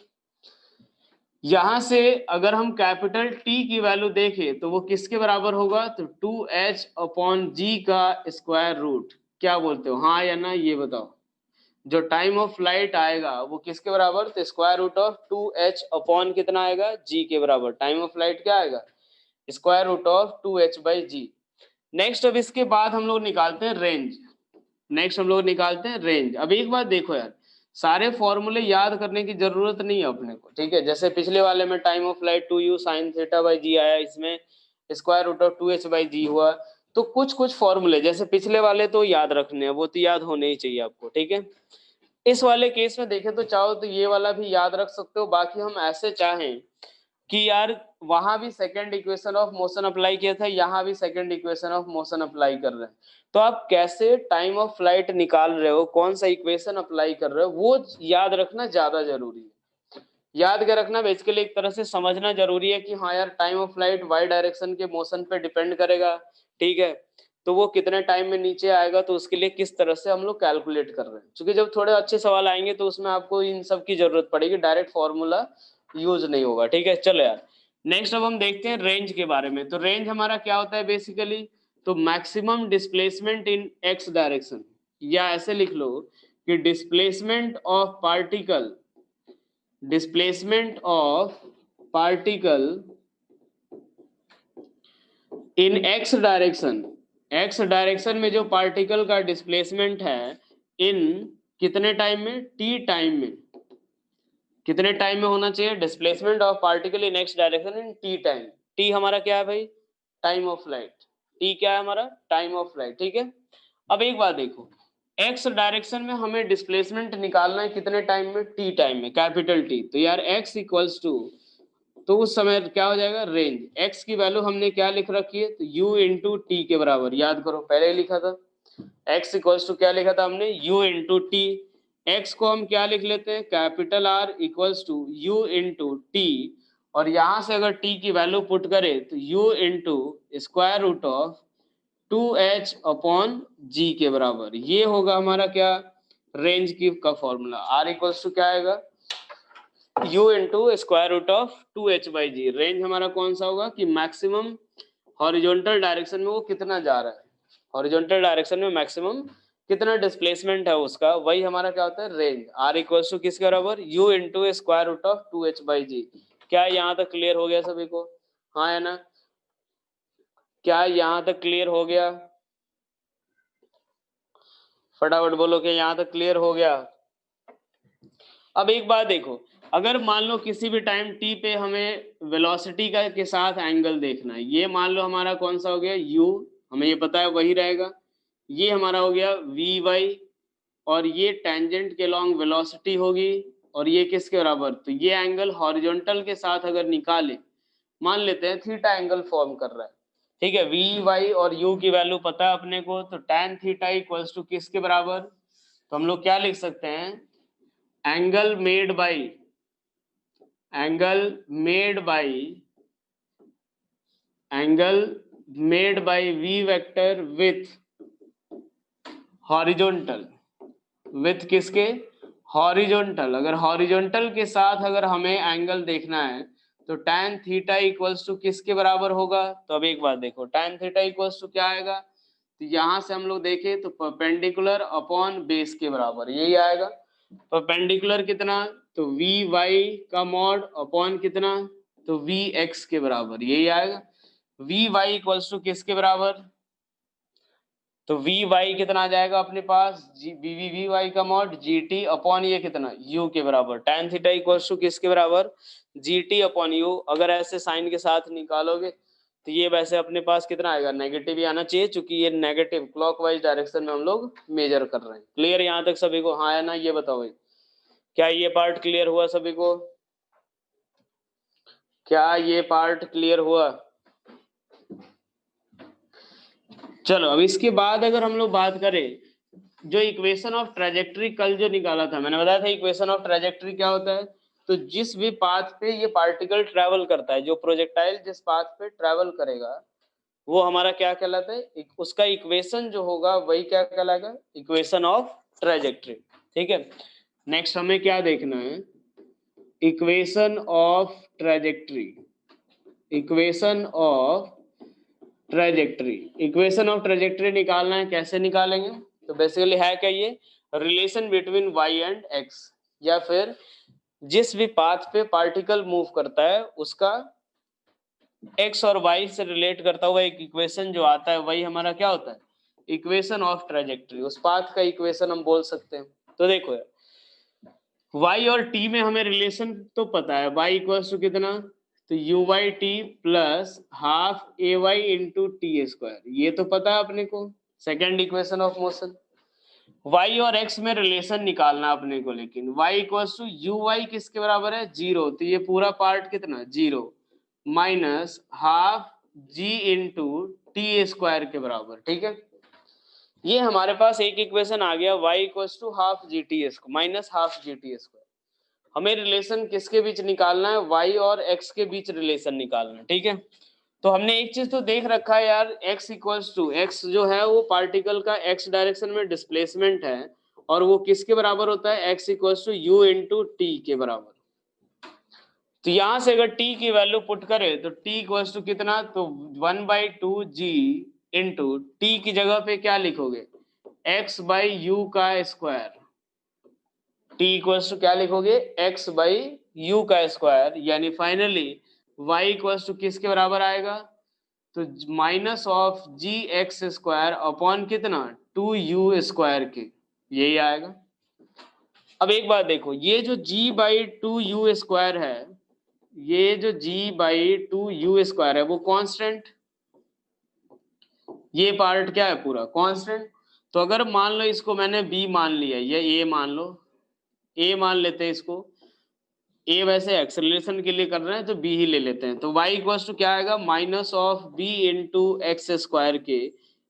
यहां से अगर हम कैपिटल टी की वैल्यू देखें तो वो किसके बराबर होगा, तो 2h अपॉन जी का स्क्वायर रूट। क्या बोलते हो, हाँ या ना, ये बताओ। जो टाइम ऑफ फ्लाइट आएगा वो किसके बराबर, तो square root of 2h upon कितना आएगा, जी के बराबर। टाइम ऑफ फ्लाइट क्या आएगा, square root of 2h by g. Next अब इसके बाद हम लोग निकालते हैं रेंज। अब एक बात देखो यार, सारे फॉर्मूले याद करने की जरूरत नहीं है अपने को, ठीक है। जैसे पिछले वाले में time of flight 2u sine theta by g आया, इसमें square root of 2h by g हुआ। तो कुछ कुछ फॉर्मूले जैसे पिछले वाले तो याद रखने हैं, वो तो याद होने ही चाहिए आपको, ठीक है। इस वाले केस में देखें तो चाहो तो ये वाला भी याद रख सकते हो। बाकी हम ऐसे चाहें कि यार वहां भी second equation of motion apply किया था, यहाँ भी second equation of motion apply कर रहे हैं, तो आप कैसे टाइम ऑफ फ्लाइट निकाल रहे हो, कौन सा इक्वेशन अप्लाई कर रहे हो, वो याद रखना ज्यादा जरूरी है। याद क्या रखना, बेसिकली एक तरह से समझना जरूरी है कि हाँ यार time of flight y direction के मोशन पे डिपेंड करेगा, ठीक है। तो वो कितने टाइम में नीचे आएगा, तो उसके लिए किस तरह से हम लोग कैलकुलेट कर रहे हैं। क्योंकि जब थोड़े अच्छे सवाल आएंगे तो उसमें आपको इन सब की जरूरत पड़ेगी, डायरेक्ट फॉर्मूला यूज नहीं होगा, ठीक है। चलो यार नेक्स्ट अब हम देखते हैं रेंज के बारे में। तो रेंज हमारा क्या होता है बेसिकली, तो maximum displacement in x direction, या ऐसे लिख लो कि displacement of particle in x direction. X direction में जो पार्टिकल का डिस्प्लेसमेंट है इन कितने टाइम में, टी टाइम में। कितने टाइम में होना चाहिए, displacement of particle in x direction in T time. T हमारा क्या है भाई, टाइम ऑफ फ्लाइट। टी क्या है हमारा, टाइम ऑफ फ्लाइट, ठीक है। अब एक बात देखो, एक्स डायरेक्शन में हमें डिस्प्लेसमेंट निकालना है कितने टाइम में, टी टाइम में, कैपिटल टी। तो यार एक्स इक्वल्स टू, तो उस समय क्या हो जाएगा, रेंज। एक्स की वैल्यू हमने क्या लिख रखी है, तो u इंटू टी के बराबर, याद करो पहले ही लिखा था। x इक्वल्स टू क्या लिखा था हमने, u इंटू टी। एक्स को हम क्या लिख लेते हैं, capital R equals to u into t, और यहां से अगर t की वैल्यू पुट करें तो u into square root of 2h upon g के बराबर। ये होगा हमारा क्या, रेंज की का फॉर्मूला। R इक्वल्स टू क्या आएगा, u into square root of 2h by g. Range हमारा कौन सा होगा कि मैक्सिमम हॉरिजॉन्टल डायरेक्शन में वो कितना जा रहा है, हॉरिजॉन्टल डायरेक्शन में मैक्सिमम कितना डिस्प्लेसमेंट है उसका, वही हमारा क्या होता है, रेंज। r इक्वल्स टू किसके बराबर, u into square root of 2h by g. क्या यहाँ तक क्लियर हो गया सभी को, हाँ या ना, क्या यहाँ तक क्लियर हो गया, फटाफट बोलो कि यहाँ तक क्लियर हो गया। अब एक बात देखो, अगर मान लो किसी भी टाइम t पे हमें वेलोसिटी का के साथ एंगल देखना है, ये मान लो हमारा कौन सा हो गया, u, हमें ये पता है वही रहेगा। ये हमारा हो गया vy, और ये टेंजेंट के लॉन्ग वेलोसिटी होगी, और ये किसके बराबर, तो ये एंगल हॉरिजॉन्टल के साथ अगर निकाले, मान लेते हैं थीटा एंगल फॉर्म कर रहा है, ठीक है। vy और u की वैल्यू पता है अपने को, तो tan थीटा इक्वल्स टू किसके बराबर, तो हम लोग क्या लिख सकते हैं, angle made by v vector with horizontal, with किसके, हॉरिजॉन्टल। अगर हॉरिजॉन्टल के साथ अगर हमें एंगल देखना है तो tan थीटा इक्वल्स टू किसके बराबर होगा। तो अब एक बात देखो, tan थीटा इक्वल्स टू क्या आएगा, तो यहां से हम लोग देखें तो परपेंडिकुलर अपॉन बेस के बराबर यही आएगा। परपेंडिकुलर कितना, तो वी वाई का मॉड अपॉन कितना, तो वी एक्स के बराबर यही आएगा। वी वाई इक्वल्स टू किसके बराबर, तो वी वाई कितना आ जाएगा अपने पास, वी वाई का मॉड जी टी अपॉन ये कितना, यू के बराबर। tan थीटा इक्वल्स टू किसके बराबर, जी टी अपॉन यू। अगर ऐसे साइन के साथ निकालोगे तो ये वैसे अपने पास कितना आएगा, नेगेटिव ही आना चाहिए, क्योंकि ये नेगेटिव क्लॉकवाइज डायरेक्शन में हम लोग मेजर कर रहे हैं। क्लियर यहाँ तक सभी को? हाँ या ना, ये बताओ भाई, क्या ये पार्ट क्लियर हुआ सभी को? क्या ये पार्ट क्लियर हुआ? चलो अब इसके बाद अगर हम लोग बात करें, जो इक्वेशन ऑफ ट्रेजेक्ट्री कल जो निकाला था, मैंने बताया था इक्वेशन ऑफ ट्रेजेक्ट्री क्या होता है। तो जिस भी पाथ पे ये पार्टिकल ट्रेवल करता है, जो प्रोजेक्टाइल जिस पाथ पे ट्रेवल करेगा, वो हमारा क्या कहलाता है, उसका इक्वेशन जो होगा वही क्या कहलाएगा, इक्वेशन ऑफ ट्रेजेक्ट्री। ठीक है, नेक्स्ट हमें क्या देखना है, equation of trajectory. Equation of trajectory, equation of trajectory निकालना है, कैसे निकालेंगे? तो बेसिकली है क्या, ये relation between y and x, या फिर जिस भी पाथ पे पार्टिकल मूव करता है उसका एक्स और वाई से रिलेट करता हुआ एक इक्वेशन जो आता है, वही हमारा क्या होता है, इक्वेशन ऑफ ट्रेजेक्ट्री। उस पाथ का इक्वेशन हम बोल सकते हैं। तो देखो यार, y और t में हमें रिलेशन तो पता है, y इक्वल्स टू कितना, तो u y t plus half a y into t square, ये तो पता है अपने को, second equation of motion. y और x में रिलेशन निकालना अपने को, लेकिन y equals to u y किसके बराबर है, जीरो, तो ये पूरा पार्ट कितना, zero, minus half g into t square के बराबर। ठीक है, ये हमारे पास एक इक्वेशन आ गया, y equals to half g t square minus half g t square. हमें रिलेशन किसके बीच निकालना है, y और x के बीच रिलेशन निकालना है। ठीक है, तो हमने एक चीज तो देख रखा है यार, x इक्वल्स टू, x जो है वो पार्टिकल का x डायरेक्शन में डिस्प्लेसमेंट है, और वो किसके बराबर होता है, x equals to u into t के बराबर। तो यहां से अगर t की वैल्यू पुट करें तो t इक्वल्स टू कितना, तो 1/2g इंटू टी की जगह पे क्या लिखोगे, x बाई यू का स्क्वायर। t इक्वल्स टू क्या लिखोगे, x बाई यू का स्क्वायर, यानी फाइनली y इक्वल्स टू किसके बराबर आएगा, तो minus of g x square upon कितना, 2u स्क्वायर के, यही आएगा। अब एक बात देखो, ये जो g बाई 2u स्क्वायर है, ये जो g बाई 2u स्क्वायर है वो कांस्टेंट, ये पार्ट क्या है, पूरा कांस्टेंट। तो अगर मान लो इसको मैंने b मान लिया, या a मान लो, a मान लेते हैं इसको, a वैसे एक्सेलरेशन के लिए कर रहे हैं तो b ही ले लेते हैं। तो y इक्वल्स टू क्या आएगा, minus of b into x square के,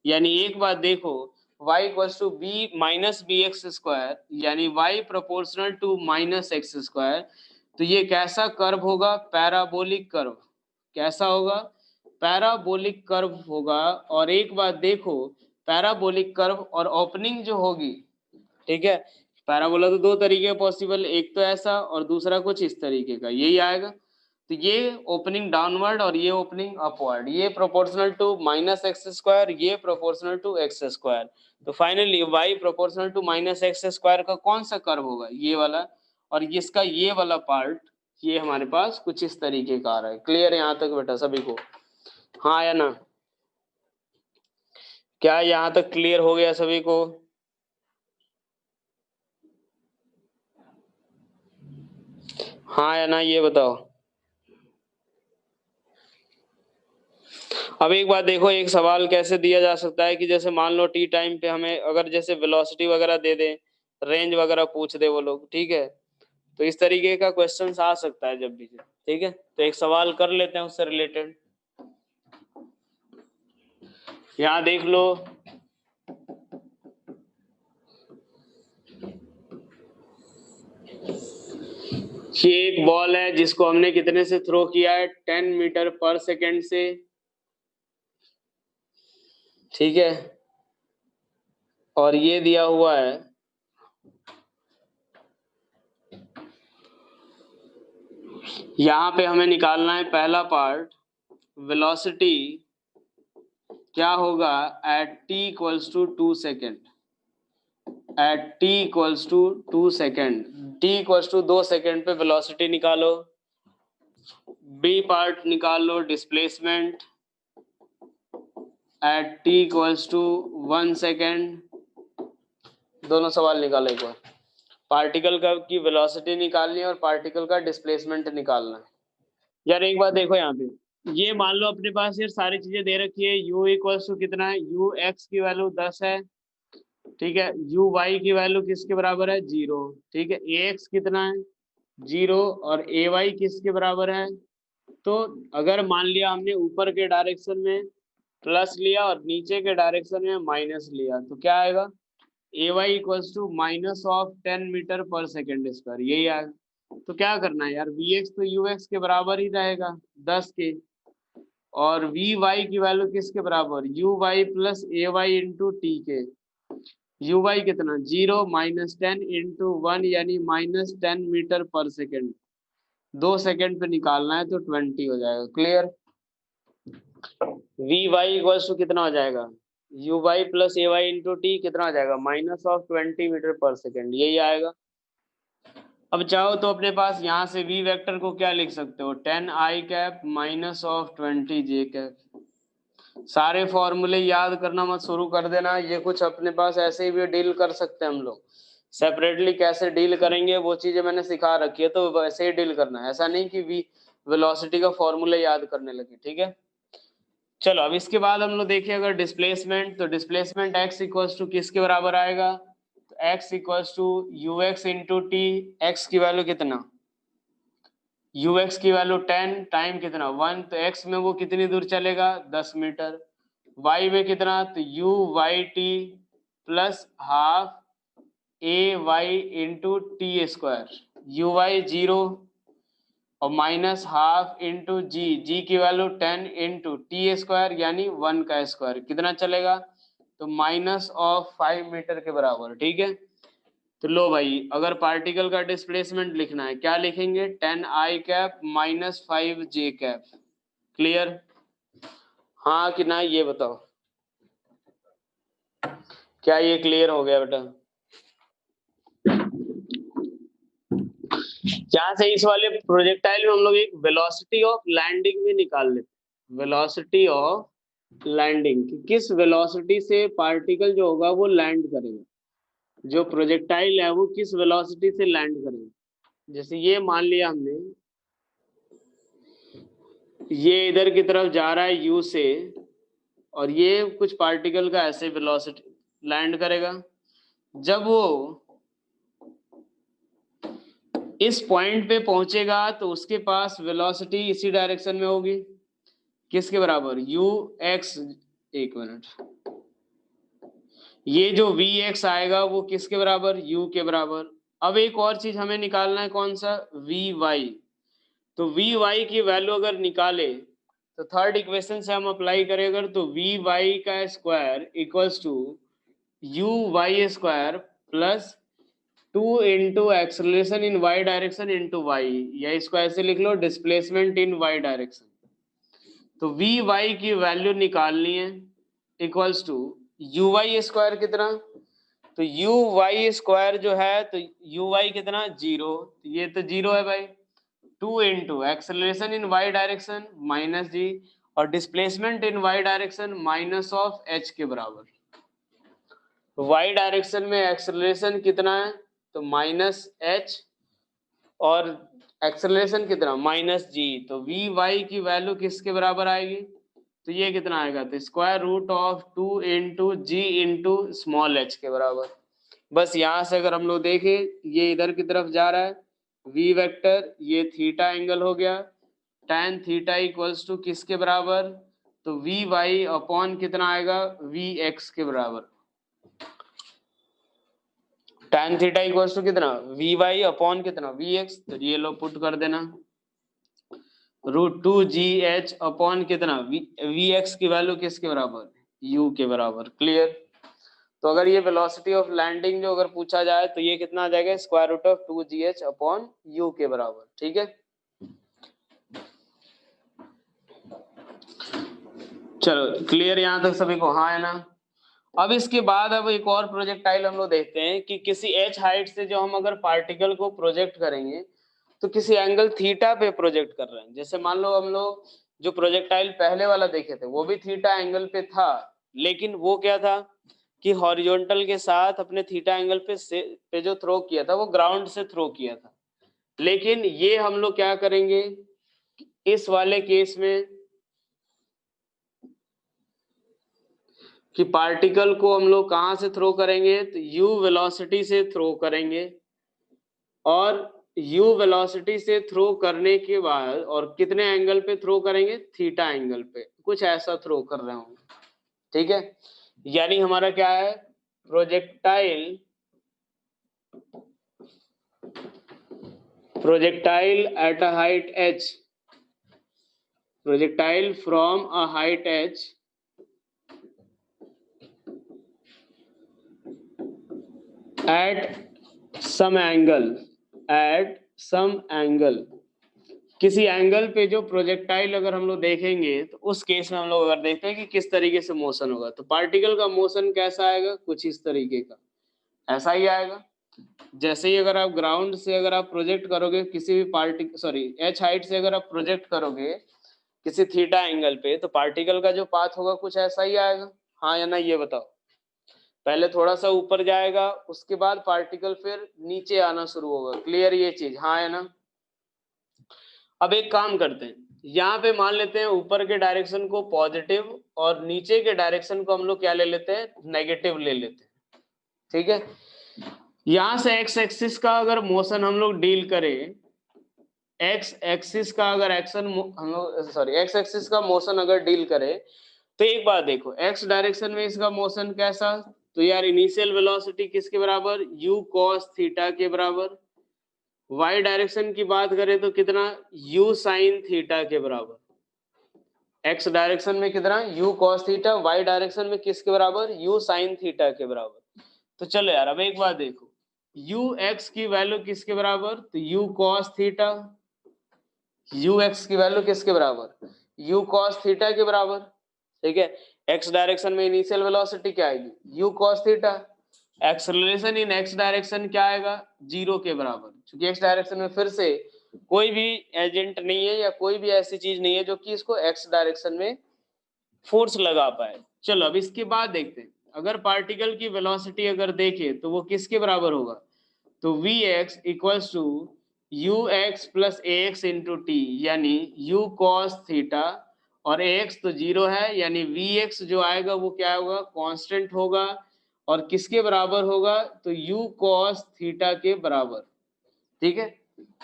यानी एक बात देखो, y equals to b minus b x square, यानी y proportional to minus x square. तो ये कैसा कर्व होगा, पैराबोलिक कर्व। कैसा होगा, पैराबोलिक कर्व होगा। और एक बात देखो, पैराबोलिक कर्व और ओपनिंग जो होगी, ठीक है, पैराबोला तो दो तरीके पॉसिबल, एक तो ऐसा और दूसरा कुछ इस तरीके का, यही आएगा। तो ये ओपनिंग डाउनवर्ड और ये ओपनिंग अपवर्ड, ये proportional to minus x square, ये प्रोपोर्शनल टू एक्स स्क्वायर। तो finally y proportional to minus x square का कौन सा कर्व होगा, ये वाला, और इसका ये वाला पार्ट, ये हमारे पास कुछ इस तरीके का आ रहा है। क्लियर है यहाँ तक बेटा सभी को, हाँ या ना? क्या यहाँ तक क्लियर हो गया सभी को? हाँ या ना, ये बताओ। अब एक बात देखो, एक सवाल कैसे दिया जा सकता है कि जैसे मान लो टी टाइम पे हमें अगर जैसे वेलोसिटी वगैरह दे दे, रेंज वगैरह पूछ दे वो लोग, ठीक है, तो इस तरीके का क्वेश्चन आ सकता है जब भी। ठीक है, तो एक सवाल कर लेते हैं उससे रिलेटेड, यहाँ देख लो। ये एक बॉल है जिसको हमने कितने से थ्रो किया है, 10 मीटर पर सेकेंड से, ठीक है, और ये दिया हुआ है यहाँ पे हमें निकालना है पहला पार्ट, वेलोसिटी क्या होगा at t equals to 2 second, at t equals to 2 second, t equals to 2 second पे वेलोसिटी निकालो। बी पार्ट निकाल लो, displacement at t equals to 1 second. दोनों सवाल निकालो एक बार, पार्टिकल का की वेलोसिटी निकालनी है और पार्टिकल का डिस्प्लेसमेंट निकालना है। यार एक बात देखो यहाँ पे, ये मान लो अपने पास ये सारी चीजें दे रखी है। u इक्वल्स टू कितना है, u x की वैल्यू 10 है, ठीक है। u y की वैल्यू किसके बराबर है, 0, ठीक है। a x कितना है, 0, और a y किसके बराबर है। तो अगर मान लिया हमने ऊपर के डायरेक्शन में प्लस लिया और नीचे के डायरेक्शन में माइनस लिया, तो क्या आएगा, a y equals to minus of 10 metre पर सेकेंड स्क्वायर, यही आएगा। तो क्या करना है यार, वी एक्स तो यू एक्स के बराबर ही रहेगा 10 के, और वी वाई की वैल्यू किसके बराबर, u y plus a y into t के। यू वाई कितना, 0 माइनस 10 इंटू 1 यानी माइनस 10 मीटर पर सेकेंड। 2 सेकेंड पे निकालना है तो 20 हो जाएगा। Clear. V y equals to कितना हो जाएगा, u y plus a y into t कितना हो जाएगा, माइनस ऑफ 20 मीटर पर सेकेंड, यही आएगा। अब चाहो तो अपने पास यहाँ से वी वेक्टर को क्या लिख सकते हो, 10 i cap minus of 20 j cap. सारे फॉर्मूले याद करना मत शुरू कर देना, ये कुछ अपने पास ऐसे ही भी डील कर सकते हैं हम लोग। सेपरेटली कैसे डील करेंगे वो चीजें मैंने सिखा रखी है, तो वैसे ही डील करना है, ऐसा नहीं कि वी वेलोसिटी का फॉर्मूला याद करने लगे, ठीक है। चलो अब इसके बाद हम लोग देखिए अगर डिस्प्लेसमेंट, तो डिस्प्लेसमेंट x इक्वल्स टू किसके बराबर आएगा, तो x equals to u x into t. X की वैल्यू कितना, यू एक्स की वैल्यू 10 टाइम कितना 1, तो x में वो कितनी दूर चलेगा 10 मीटर। y में कितना, तो u y t plus half a y into t square, u y 0 और minus half into g, g की वैल्यू 10 इंटू टी स्क्वायर यानी 1 का स्क्वायर, कितना चलेगा, तो माइनस ऑफ 5 मीटर के बराबर, ठीक है। तो लो भाई, अगर पार्टिकल का डिस्प्लेसमेंट लिखना है क्या लिखेंगे, 10 i cap minus 5 J cap. Clear, हाँ कि ना, ये बताओ क्या ये क्लियर हो गया बेटा। जहां से इस वाले प्रोजेक्टाइल में हम लोग एक वेलोसिटी ऑफ लैंडिंग भी निकाल लेते, वेलोसिटी ऑफ लैंडिंग, किस वेलोसिटी से पार्टिकल जो होगा वो लैंड करेगा, जो प्रोजेक्टाइल है वो किस वेलोसिटी से लैंड करेगा। जैसे ये मान लिया हमने, ये इधर की तरफ जा रहा है यू से, और ये कुछ पार्टिकल का ऐसे वेलोसिटी लैंड करेगा। जब वो इस पॉइंट पे पहुंचेगा तो उसके पास वेलोसिटी इसी डायरेक्शन में होगी, किसके बराबर, यू एक्स। एक मिनट, ये जो वी एक्स आएगा वो किसके बराबर, यू के बराबर। अब एक और चीज हमें निकालना है, कौन सा, वी वाई। तो वी वाई की वैल्यू अगर निकाले तो थर्ड इक्वेशन से हम अप्लाई करें अगर, तो वी वाई का square equals to u y square plus 2 into acceleration in y direction into y, या इसको ऐसे लिख लो, डिस्प्लेसमेंट इन वाई डायरेक्शन। तो वी वाई की वैल्यू निकालनी है equals to u y square कितना, तो यू वाई स्क्वायर जो है, तो यू वाई कितना 0, तो ये तो 0 है भाई, 2 into acceleration in y direction minus g, और displacement in y direction minus of h के बराबर। वाई डायरेक्शन में एक्सेलरेशन कितना है, तो माइनस एच, और एक्सेलरेशन कितना माइनस जी, तो वी वाई की वैल्यू किसके बराबर आएगी, तो ये कितना आएगा, तो square root of 2 into g into small h के बराबर। बस यहाँ से अगर हम लोग देखें, ये इधर की तरफ जा रहा है वी वेक्टर, ये थीटा एंगल हो गया, tan थीटा इक्वल्स टू किसके बराबर, तो वी वाई अपॉन कितना आएगा, वी एक्स के बराबर। tan थीटा इक्वल्स टू कितना, वी वाई अपॉन कितना, वी एक्स, तो ये लो पुट कर देना, रूट 2 जी एच अपॉन कितना, वी एक्स की वैल्यू किसके बराबर, यू के बराबर। क्लियर। तो अगर ये वेलोसिटी ऑफ लैंडिंग जो अगर पूछा जाए तो ये कितना आ जाएगा, square root of 2 g h upon u के बराबर, ठीक है। चलो क्लियर यहाँ तक सभी को, हाँ है ना। अब इसके बाद अब एक और प्रोजेक्टाइल हम लोग देखते हैं कि किसी एच हाइट से जो हम अगर पार्टिकल को प्रोजेक्ट करेंगे तो किसी एंगल थीटा पे प्रोजेक्ट कर रहे हैं। जैसे मान लो हम लोग जो प्रोजेक्टाइल पहले वाला देखे थे वो भी थीटा एंगल पे था, लेकिन वो क्या था कि हॉरिजॉन्टल के साथ अपने थीटा एंगल पे जो थ्रो किया था वो ग्राउंड से थ्रो किया था। लेकिन ये हम लोग क्या करेंगे, इस वाले केस में कि पार्टिकल को हम लोग कहाँ से थ्रो करेंगे, तो u वेलोसिटी से थ्रो करेंगे, और u वेलोसिटी से थ्रो करने के बाद और कितने एंगल पे थ्रो करेंगे, थीटा एंगल पे, कुछ ऐसा थ्रो कर रहे होंगे, ठीक है। यानी हमारा क्या है, projectile at a height h, projectile from a height h at some angle, किसी एंगल पे जो प्रोजेक्टाइल अगर हम लोग देखेंगे तो उस केस में हम लोग अगर देखते हैं कि किस तरीके से मोशन होगा, तो पार्टिकल का मोशन कैसा आएगा, कुछ इस तरीके का, ऐसा ही आएगा। जैसे ही अगर आप ग्राउंड से अगर आप प्रोजेक्ट करोगे किसी भी एच हाइट से अगर आप प्रोजेक्ट करोगे किसी थीटा एंगल पे, तो पार्टिकल का जो पाथ होगा कुछ ऐसा ही आएगा, हाँ या ना, ये बताओ। पहले थोड़ा सा ऊपर जाएगा, उसके बाद पार्टिकल फिर नीचे आना शुरू होगा, क्लियर ये चीज, हाँ या ना। अब एक काम करते हैं, यहाँ पे मान लेते हैं ऊपर के डायरेक्शन को पॉजिटिव और नीचे के डायरेक्शन को हम लोग क्या ले लेते हैं, नेगेटिव ले लेते हैं, ठीक है। यहां से एक्स एक्सिस का अगर मोशन हम लोग डील करें, एक्स एक्सिस का अगर एक्स एक्सिस का मोशन अगर डील करें, तो एक बात देखो, एक्स डायरेक्शन में इसका मोशन कैसा, तो यार इनिशियल वेलोसिटी किसके बराबर, u cos थीटा के बराबर। y डायरेक्शन की बात करें तो कितना, u sin थीटा के बराबर। x डायरेक्शन में कितना, u cos theta, y direction में किसके बराबर, u sin थीटा के बराबर। तो चलो यार अब एक बात देखो, u x की वैल्यू किसके बराबर, तो u cos theta, u x की वैल्यू किसके बराबर, u cos थीटा के बराबर, ठीक है। x डायरेक्शन में इनिशियल वेलोसिटी क्या आएगी, u cos theta. Acceleration in x direction क्या आएगा, 0 के बराबर, क्योंकि x डायरेक्शन में फिर से कोई भी एजेंट नहीं है या कोई भी ऐसी चीज नहीं है जो कि इसको x डायरेक्शन में फोर्स लगा पाए। चलो अब इसके बाद देखते हैं, अगर पार्टिकल की वेलोसिटी अगर देखें तो वो किसके बराबर होगा, तो Vx equals to ux plus ax into टी, यानी u cos थीटा, और ax तो 0 है, यानी Vx जो आएगा वो क्या होगा, कांस्टेंट होगा, और किसके बराबर होगा, तो u cos थीटा के बराबर, ठीक है।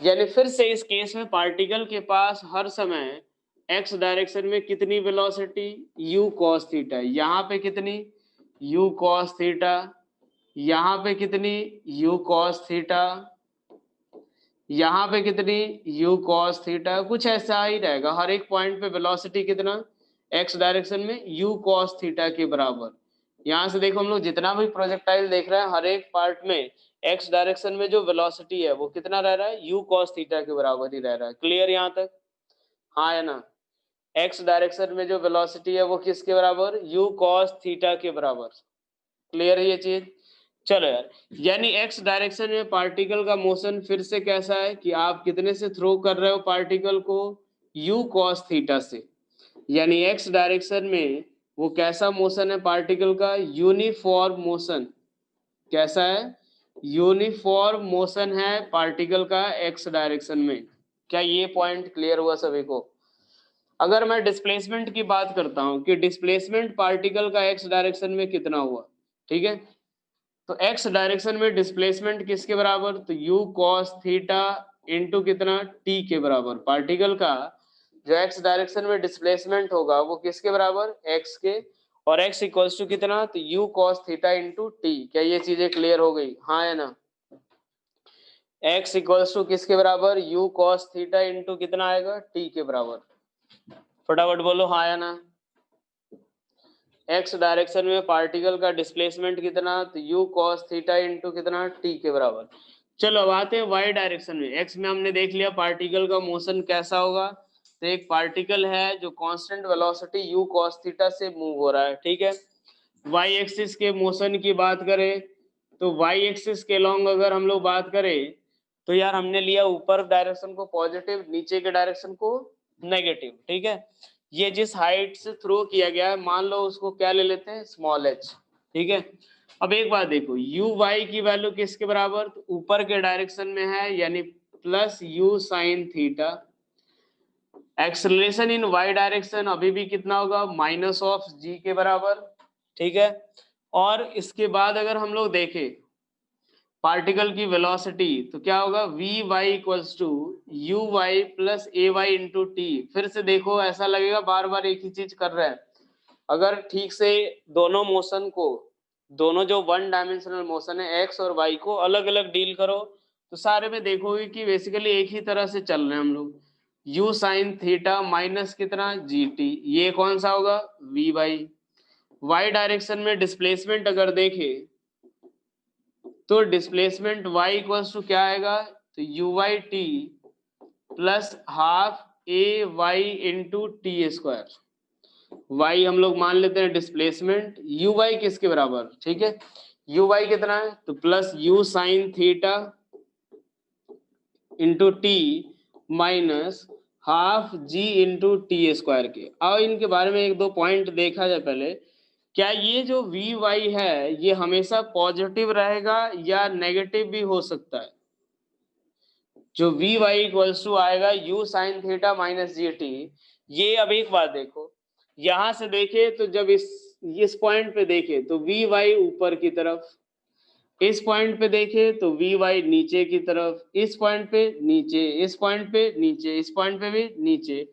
यानी फिर से इस केस में पार्टिकल के पास हर समय x डायरेक्शन में कितनी वेलोसिटी, u cos थीटा, यहाँ पे कितनी, u cos थीटा, यहाँ पे कितनी, u cos थीटा, यहाँ पे कितनी, u cos थीटा, कुछ ऐसा ही रहेगा, हर एक पॉइंट पे वेलोसिटी कितना, x डायरेक्शन में u cos थीटा के बराबर। यहाँ से देखो हम लोग जितना भी प्रोजेक्टाइल देख रहे हैं, हर एक पार्ट में x डायरेक्शन में जो वेलोसिटी है वो कितना रह रहा है, u cos थीटा के बराबर ही रह रहा है, क्लियर यहाँ तक, हाँ या ना। x डायरेक्शन में जो वेलोसिटी है वो किसके बराबर, u cos थीटा के बराबर, क्लियर है ये चीज। चलो यार, यानी x डायरेक्शन में पार्टिकल का मोशन फिर से कैसा है कि आप कितने से थ्रो कर रहे हो पार्टिकल को, u cos थीटा से, यानी x डायरेक्शन में वो कैसा मोशन है पार्टिकल का, यूनिफॉर्म मोशन, कैसा है, यूनिफॉर्म मोशन है पार्टिकल का x डायरेक्शन में। क्या ये पॉइंट क्लियर हुआ सभी को। अगर मैं डिस्प्लेसमेंट की बात करता हूं कि डिस्प्लेसमेंट पार्टिकल का x डायरेक्शन में कितना हुआ, ठीक है, तो x डायरेक्शन में डिस्प्लेसमेंट किसके बराबर, तो u cos थीटा इंटू कितना, t के बराबर। पार्टिकल का जो x डायरेक्शन में डिस्प्लेसमेंट होगा वो किसके बराबर, x के, और x इक्वल्स टू कितना, तो u cos theta into t। क्या ये चीजें क्लियर हो गई, हाँ या ना। x इक्वल्स टू किसके बराबर, u cos थीटा इंटू कितना आएगा, t के बराबर, फटाफट बोलो हाँ या ना। x डायरेक्शन में पार्टिकल का डिस्प्लेसमेंट कितना, तो u cos थीटा इंटू कितना, t के बराबर। चलो अब आते हैं y डायरेक्शन में। x में हमने देख लिया पार्टिकल का मोशन कैसा होगा, तो एक पार्टिकल है जो constant velocity u cos theta से मूव हो रहा है, ठीक है। y एक्सिस के मोशन की बात करें तो y एक्सिस के लॉन्ग अगर हम लोग बात करें तो यार हमने लिया ऊपर डायरेक्शन को पॉजिटिव, नीचे के डायरेक्शन को नेगेटिव, ठीक है। ये जिस हाइट से थ्रो किया गया है मान लो उसको क्या ले लेते हैं, स्मॉल h, ठीक है। अब एक बात देखो, u y की वैल्यू किसके बराबर, तो ऊपर के डायरेक्शन में है, यानी plus u sin theta. Acceleration in y direction अभी भी कितना होगा, माइनस ऑफ g के बराबर, ठीक है। और इसके बाद अगर हम लोग देखें पार्टिकल की वेलोसिटी तो क्या होगा, v y equals to u y plus a y into t. फिर से देखो ऐसा लगेगा बार बार एक ही चीज कर रहे हैं। अगर ठीक से दोनों मोशन को, दोनों जो वन डायमेंशनल मोशन है एक्स और वाई को अलग अलग डील करो तो सारे में देखोगे कि बेसिकली एक ही तरह से चल रहे हैं हम लोग। यू साइन थीटा माइनस कितना जी टी, ये कौन सा होगा, वी वाई। वाई डायरेक्शन में डिस्प्लेसमेंट अगर देखे तो डिस्प्लेसमेंट y इक्वल्स टू क्या आएगा, तो u y t plus half a y into t square. Y हम लोग मान लेते हैं डिस्प्लेसमेंट, यू वाई किसके बराबर, ठीक है, यू वाई कितना है तो plus u sine theta into t minus half g into t square के। अब इनके बारे में एक दो पॉइंट देखा जाए पहले। क्या ये जो वी वाई है ये हमेशा पॉजिटिव रहेगा या नेगेटिव भी हो सकता है। जो वी वाई इक्वल्स टू आएगा you sine theta minus g T, ये अब एक बात देखो, यहां से देखे तो जब इस पॉइंट पे देखे तो वी वाई ऊपर की तरफ, इस पॉइंट पे देखे तो वी वाई नीचे की तरफ, इस पॉइंट पे नीचे, इस पॉइंट पे नीचे, इस पॉइंट पे भी नीचे,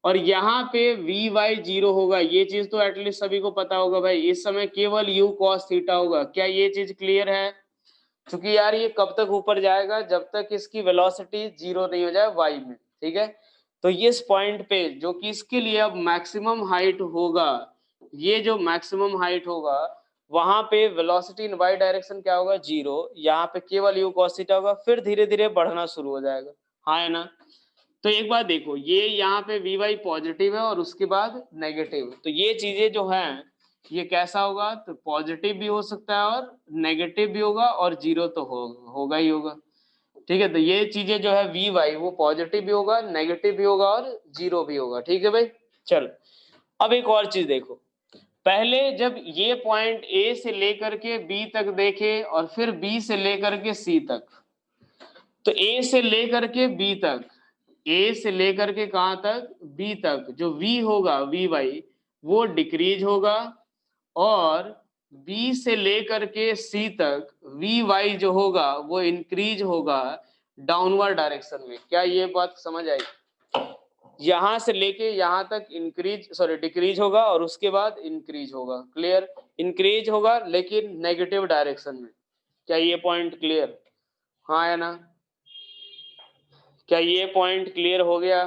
और यहाँ पे वी वाई जीरो होगा। ये चीज तो एटलीस्ट सभी को पता होगा भाई, इस समय केवल यू कॉस थीटा होगा। क्या ये चीज क्लियर है, क्योंकि यार ये कब तक ऊपर जाएगा, जब तक इसकी वेलोसिटी जीरो नहीं हो जाए वाई में, ठीक है। तो इस पॉइंट पे जो कि इसके लिए अब मैक्सिमम हाइट होगा, ये जो मैक्सिमम हाइट होगा वहां पे वेलोसिटी इन वाई डायरेक्शन क्या होगा, जीरो। यहाँ पे केवल यू कॉस थीटा होगा, फिर धीरे धीरे बढ़ना शुरू हो जाएगा, हाँ है ना। तो एक बात देखो, ये यहाँ पे वी वाई पॉजिटिव है और उसके बाद नेगेटिव, तो ये चीजें जो हैं ये कैसा होगा, तो पॉजिटिव भी हो सकता है और नेगेटिव भी होगा और जीरो तो होगा ही होगा, ठीक है। तो ये चीजें जो है वी वाई वो पॉजिटिव भी होगा, नेगेटिव भी होगा और जीरो भी होगा, ठीक है भाई। चल अब एक और चीज देखो, पहले जब ये पॉइंट ए से लेकर के बी तक देखे और फिर बी से लेकर के सी तक, तो ए से लेकर के बी तक, ए से लेकर के कहां तक, बी तक, जो v होगा वी वाई वो डिक्रीज होगा, और बी से लेकर के सी तक वी वाई जो होगा वो इंक्रीज होगा डाउनवर्ड डायरेक्शन में। क्या ये बात समझ आई, यहां से लेके यहां तक इंक्रीज सॉरी डिक्रीज होगा और उसके बाद इंक्रीज होगा, क्लियर, इंक्रीज होगा लेकिन नेगेटिव डायरेक्शन में। क्या ये पॉइंट क्लियर, हाँ या ना, क्या ये पॉइंट क्लियर हो गया।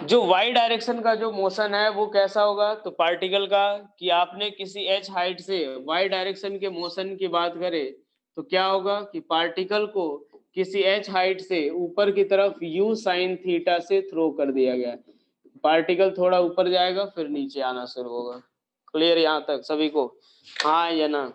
जो y डायरेक्शन का जो मोशन है वो कैसा होगा, तो पार्टिकल का, कि आपने किसी h हाइट से y डायरेक्शन के मोशन की बात करें तो क्या होगा कि पार्टिकल को किसी h हाइट से ऊपर की तरफ u साइन थीटा से थ्रो कर दिया गया, पार्टिकल थोड़ा ऊपर जाएगा फिर नीचे आना शुरू होगा। क्लियर यहाँ तक सभी को, हाँ या ना।